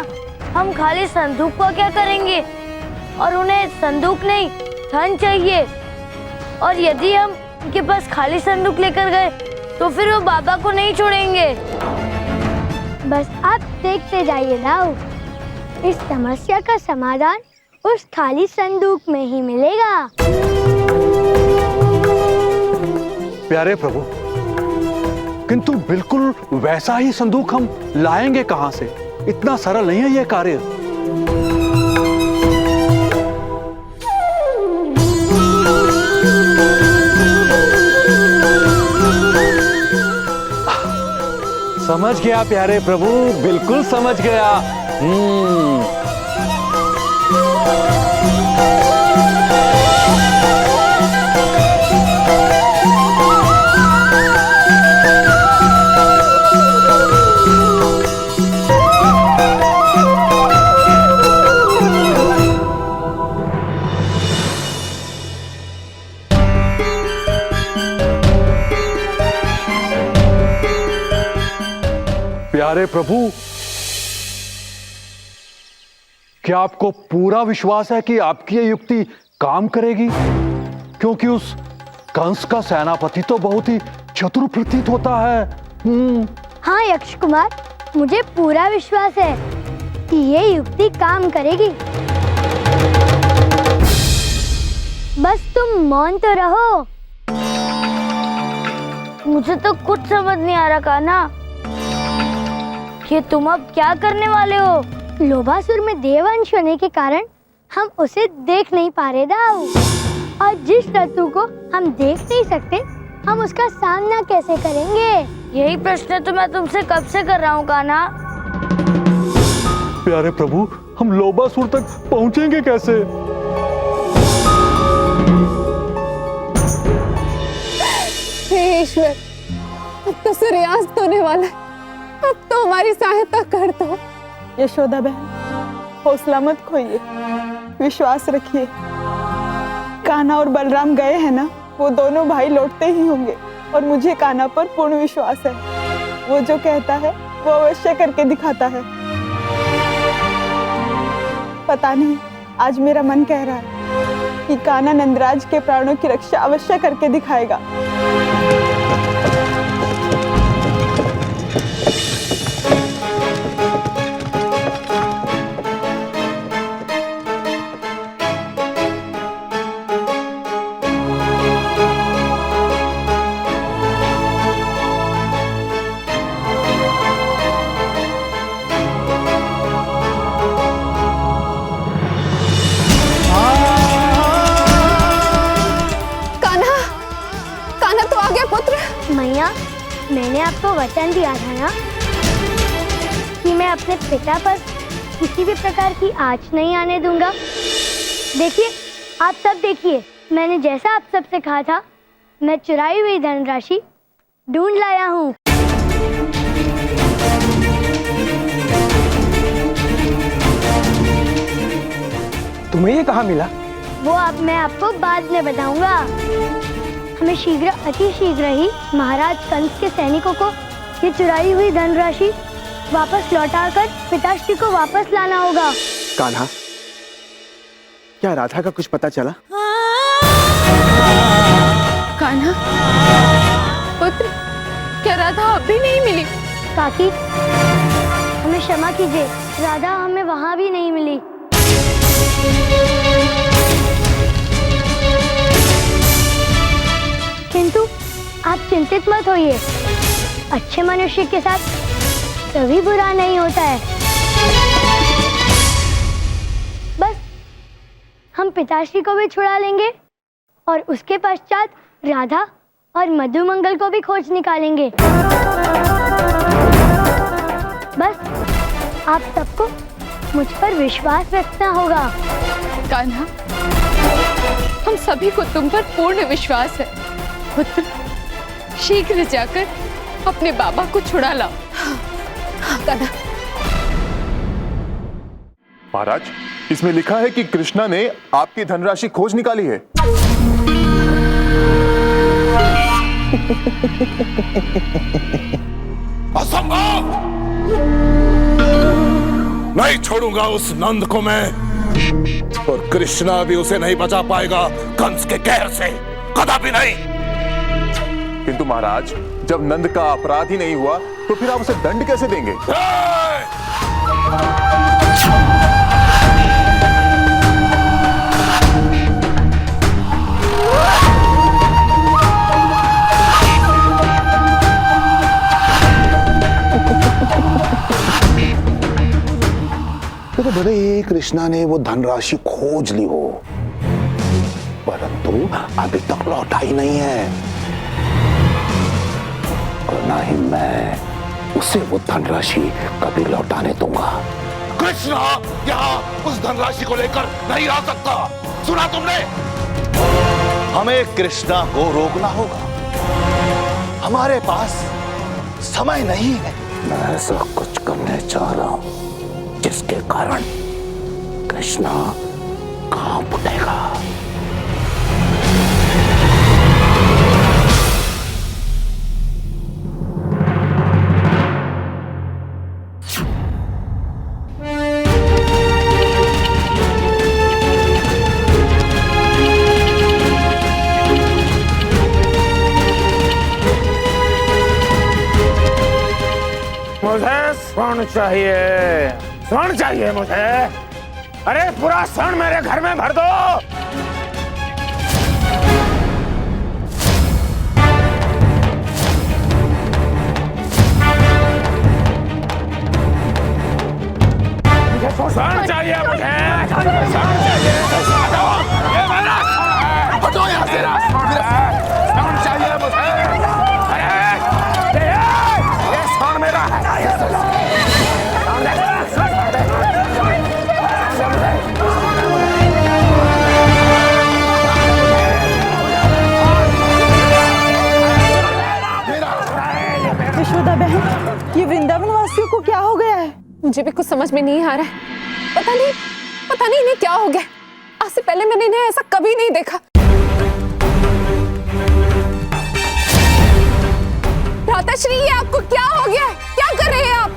हम खाली संदूक को क्या करेंगे? और उन्हें संदूक नहीं धन चाहिए, और यदि हम उनके पास खाली संदूक लेकर गए तो फिर वो बाबा को नहीं छोड़ेंगे। बस आप देखते जाइए दाऊ, इस समस्या का समाधान उस खाली संदूक में ही मिलेगा। प्यारे प्रभु, किंतु बिल्कुल वैसा ही संदूक हम लाएंगे कहां से? इतना सरल नहीं है यह कार्य। समझ गया प्यारे प्रभु, बिल्कुल समझ गया। प्यारे प्रभु, क्या आपको पूरा विश्वास है कि आपकी ये युक्ति काम करेगी? क्योंकि उस कंस का सेनापति तो बहुत ही चतुर प्रतीत होता है। हाँ यक्ष कुमार, मुझे पूरा विश्वास है कि ये युक्ति काम करेगी। बस तुम मौन तो रहो। मुझे तो कुछ समझ नहीं आ रहा कान्हा कि तुम अब क्या करने वाले हो। लोभासुर में देवांश होने के कारण हम उसे देख नहीं पा रहे दाऊ, और जिस शत्रु को हम देख नहीं सकते हम उसका सामना कैसे करेंगे? यही प्रश्न तो मैं तुमसे कब से कर रहा हूँ कान्हा। प्यारे प्रभु, हम लोभासुर तक पहुंचेंगे कैसे? हे ईश्वर, अब तो सूर्यास्त होने वाला है, अब तो हमारी सहायता कर दो। यशोदा बहन, हौसला मत खोइए, विश्वास रखिए। कान्हा और बलराम गए हैं ना, वो दोनों भाई लौटते ही होंगे, और मुझे कान्हा पर पूर्ण विश्वास है। वो जो कहता है वो अवश्य करके दिखाता है। पता नहीं, आज मेरा मन कह रहा है कि कान्हा नंदराज के प्राणों की रक्षा अवश्य करके दिखाएगा। मैंने आपको वचन दिया था ना कि मैं अपने पिता पर किसी भी प्रकार की आँच नहीं आने दूंगा। देखिए, आप सब देखिए, मैंने जैसा आप सबसे कहा था, मैं चुराई हुई धनराशि ढूंढ लाया हूँ। तुम्हें ये कहाँ मिला? वो अब मैं आपको बाद में बताऊंगा। हमें शीघ्र, अति शीघ्र ही महाराज कंस के सैनिकों को ये चुराई हुई धनराशि वापस लौटाकर पिताश्री को वापस लाना होगा। कान्हा, क्या राधा का कुछ पता चला? कान्हा पुत्र, क्या राधा अभी नहीं मिली? काकी, हमें क्षमा कीजिए, राधा हमें वहाँ भी नहीं मिली। किंतु आप चिंतित मत होइए, अच्छे मनुष्य के साथ कभी बुरा नहीं होता है। बस हम पिताश्री को भी छुड़ा लेंगे और उसके पश्चात राधा और मधुमंगल को भी खोज निकालेंगे। बस आप सबको मुझ पर विश्वास रखना होगा। कान्हा, हम सभी को तुम पर पूर्ण विश्वास है। पुत्र, शीघ्र जाकर अपने बाबा को छुड़ा लाओ। हाँ, कान्हा। महाराज, इसमें लिखा है कि कृष्णा ने आपकी धनराशि खोज निकाली है। असंभव! नहीं छोड़ूंगा उस नंद को मैं। और कृष्णा भी उसे नहीं बचा पाएगा कंस के कहर से, कदापि नहीं। किंतु महाराज, जब नंद का अपराध ही नहीं हुआ तो फिर आप उसे दंड कैसे देंगे? तो भले ही कृष्णा ने वो धनराशि खोज ली हो, परंतु अभी तक लौटाई नहीं है, और ना ही मैं उसे वो धनराशि कभी लौटाने दूंगा। कृष्णा यहाँ उस धनराशि को लेकर नहीं आ सकता, सुना तुमने? हमें कृष्णा को रोकना होगा, हमारे पास समय नहीं है। मैं ऐसा कुछ करने जा रहा हूं जिसके कारण कृष्णा कांप उठेगा। मुझे स्वर्ण चाहिए, स्वर्ण चाहिए मुझे। अरे पूरा स्वर्ण मेरे घर में भर दो। स्वर्ण चाहिए मुझे, स्वर्ण चाहिए। ये मेरा हटो यहाँ से, स्वर्ण चाहिए मुझे। अरे ये स्वर्ण मेरा है। यशोदा बहन, ये वृंदावन वासियों को क्या हो गया है? मुझे भी कुछ समझ में नहीं आ रहा है। पता नहीं इन्हें क्या हो गया। आज से पहले मैंने इन्हें ऐसा कभी नहीं देखा। भ्राताश्री, ये आपको क्या हो गया है? क्या कर रहे हैं आप?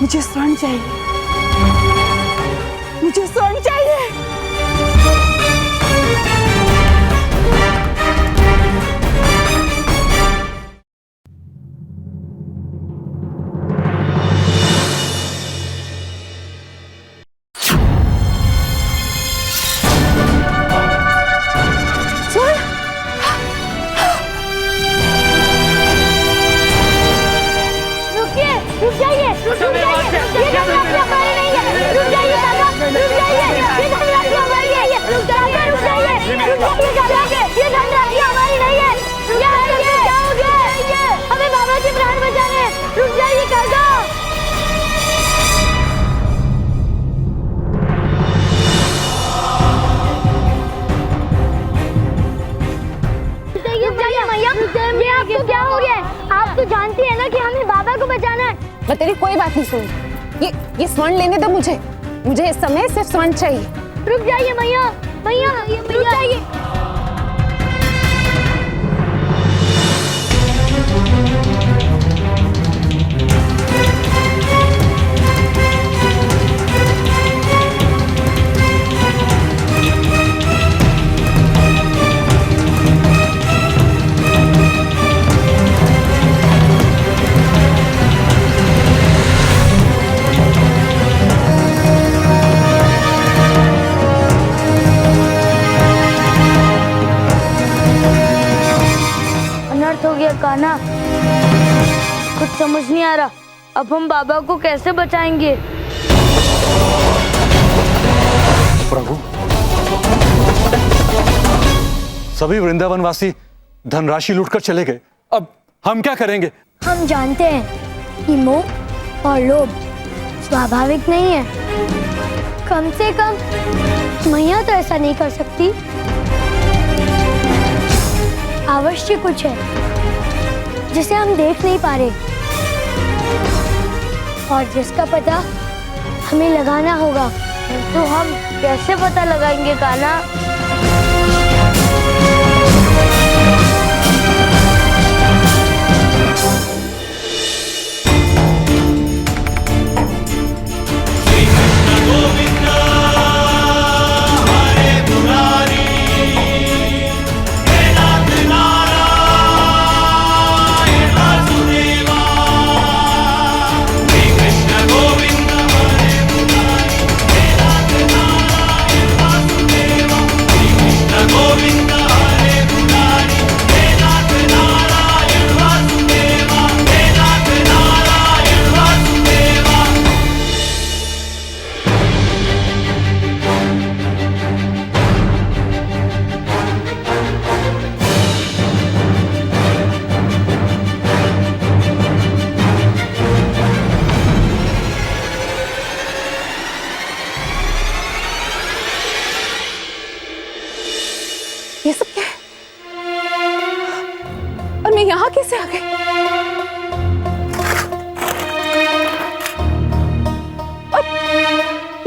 मुझे स्वर्ण चाहिए, मुझे स्वर्ण चाहिए। मैं तेरी कोई बात नहीं सुनी। ये स्वर्ण लेने दो मुझे। मुझे इस समय सिर्फ स्वर्ण चाहिए। रुक जाइए मैया, मैया रुक जाइए। हो गया कान्हा, कुछ समझ नहीं आ रहा। अब हम बाबा को कैसे बचाएंगे? प्रभु, सभी वृंदावनवासी धनराशि लूटकर चले गए। अब हम क्या करेंगे? हम जानते हैं कि मोह और लोभ स्वाभाविक नहीं है। कम से कम मैया तो ऐसा नहीं कर सकती। अवश्य कुछ है जिसे हम देख नहीं पा रहे और जिसका पता हमें लगाना होगा। तो हम कैसे पता लगाएंगे कान्हा?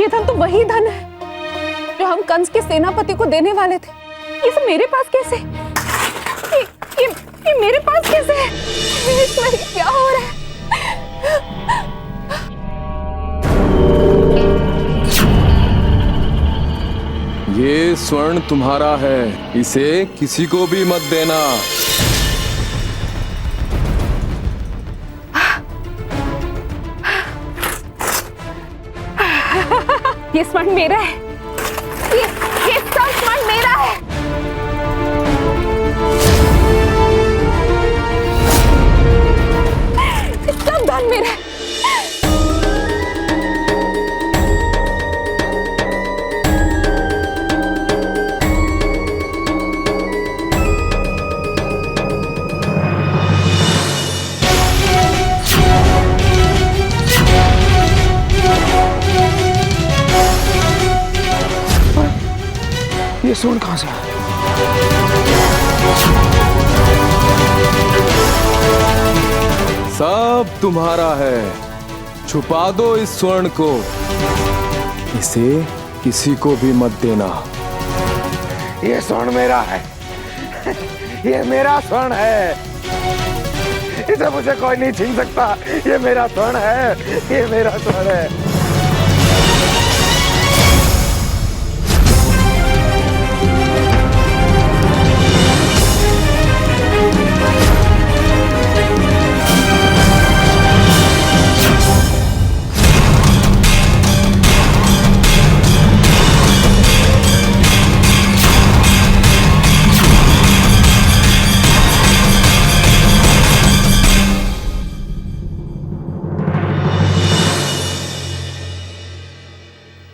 धन तो वही धन है जो हम कंस के सेनापति को देने वाले थे। ये सब मेरे पास कैसे? ये मेरे पास कैसे है? ईश्वरी, क्या हो रहा है? ये स्वर्ण तुम्हारा है, इसे किसी को भी मत देना। ये स्वर्ण मेरा है। ये सब स्वर्ण मेरा है। सब धन मेरा है। ये स्वर्ण कहां से आया? सब तुम्हारा है, छुपा दो इस स्वर्ण को, इसे किसी को भी मत देना। ये स्वर्ण मेरा है, ये मेरा स्वर्ण है, इसे मुझे कोई नहीं छीन सकता। ये मेरा स्वर्ण है, ये मेरा स्वर्ण है।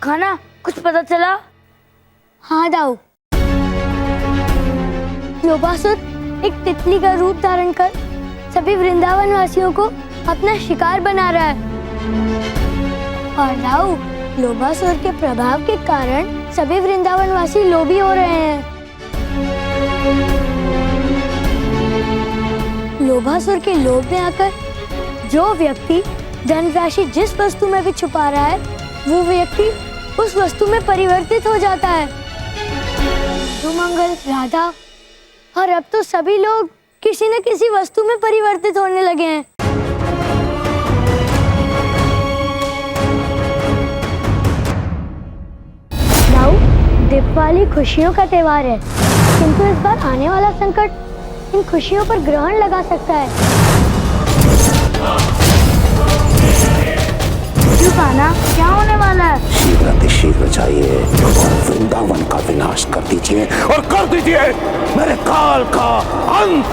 खाना कुछ पता चला? हाँ दाऊ, लोभासुर एक तितली का रूप धारण कर सभी वृंदावन वासियों को अपना शिकार बना रहा है। और दाऊ, लोभासुर के प्रभाव के कारण सभी वृंदावन वासी लोभी हो रहे हैं। लोभासुर के लोभ में आकर जो व्यक्ति धनराशि जिस वस्तु में भी छुपा रहा है, वो व्यक्ति उस वस्तु में परिवर्तित हो जाता है। मधुमंगल, राधा और अब तो सभी लोग किसी न किसी वस्तु में परिवर्तित होने लगे हैं। दाऊ, दीपावली खुशियों का त्योहार है, किंतु इस बार आने वाला संकट इन खुशियों पर ग्रहण लगा सकता है। खाना क्या होने वाला है? शीघ्र जाइए और वृंदावन का विनाश कर दीजिए, और कर दीजिए मेरे काल का अंत।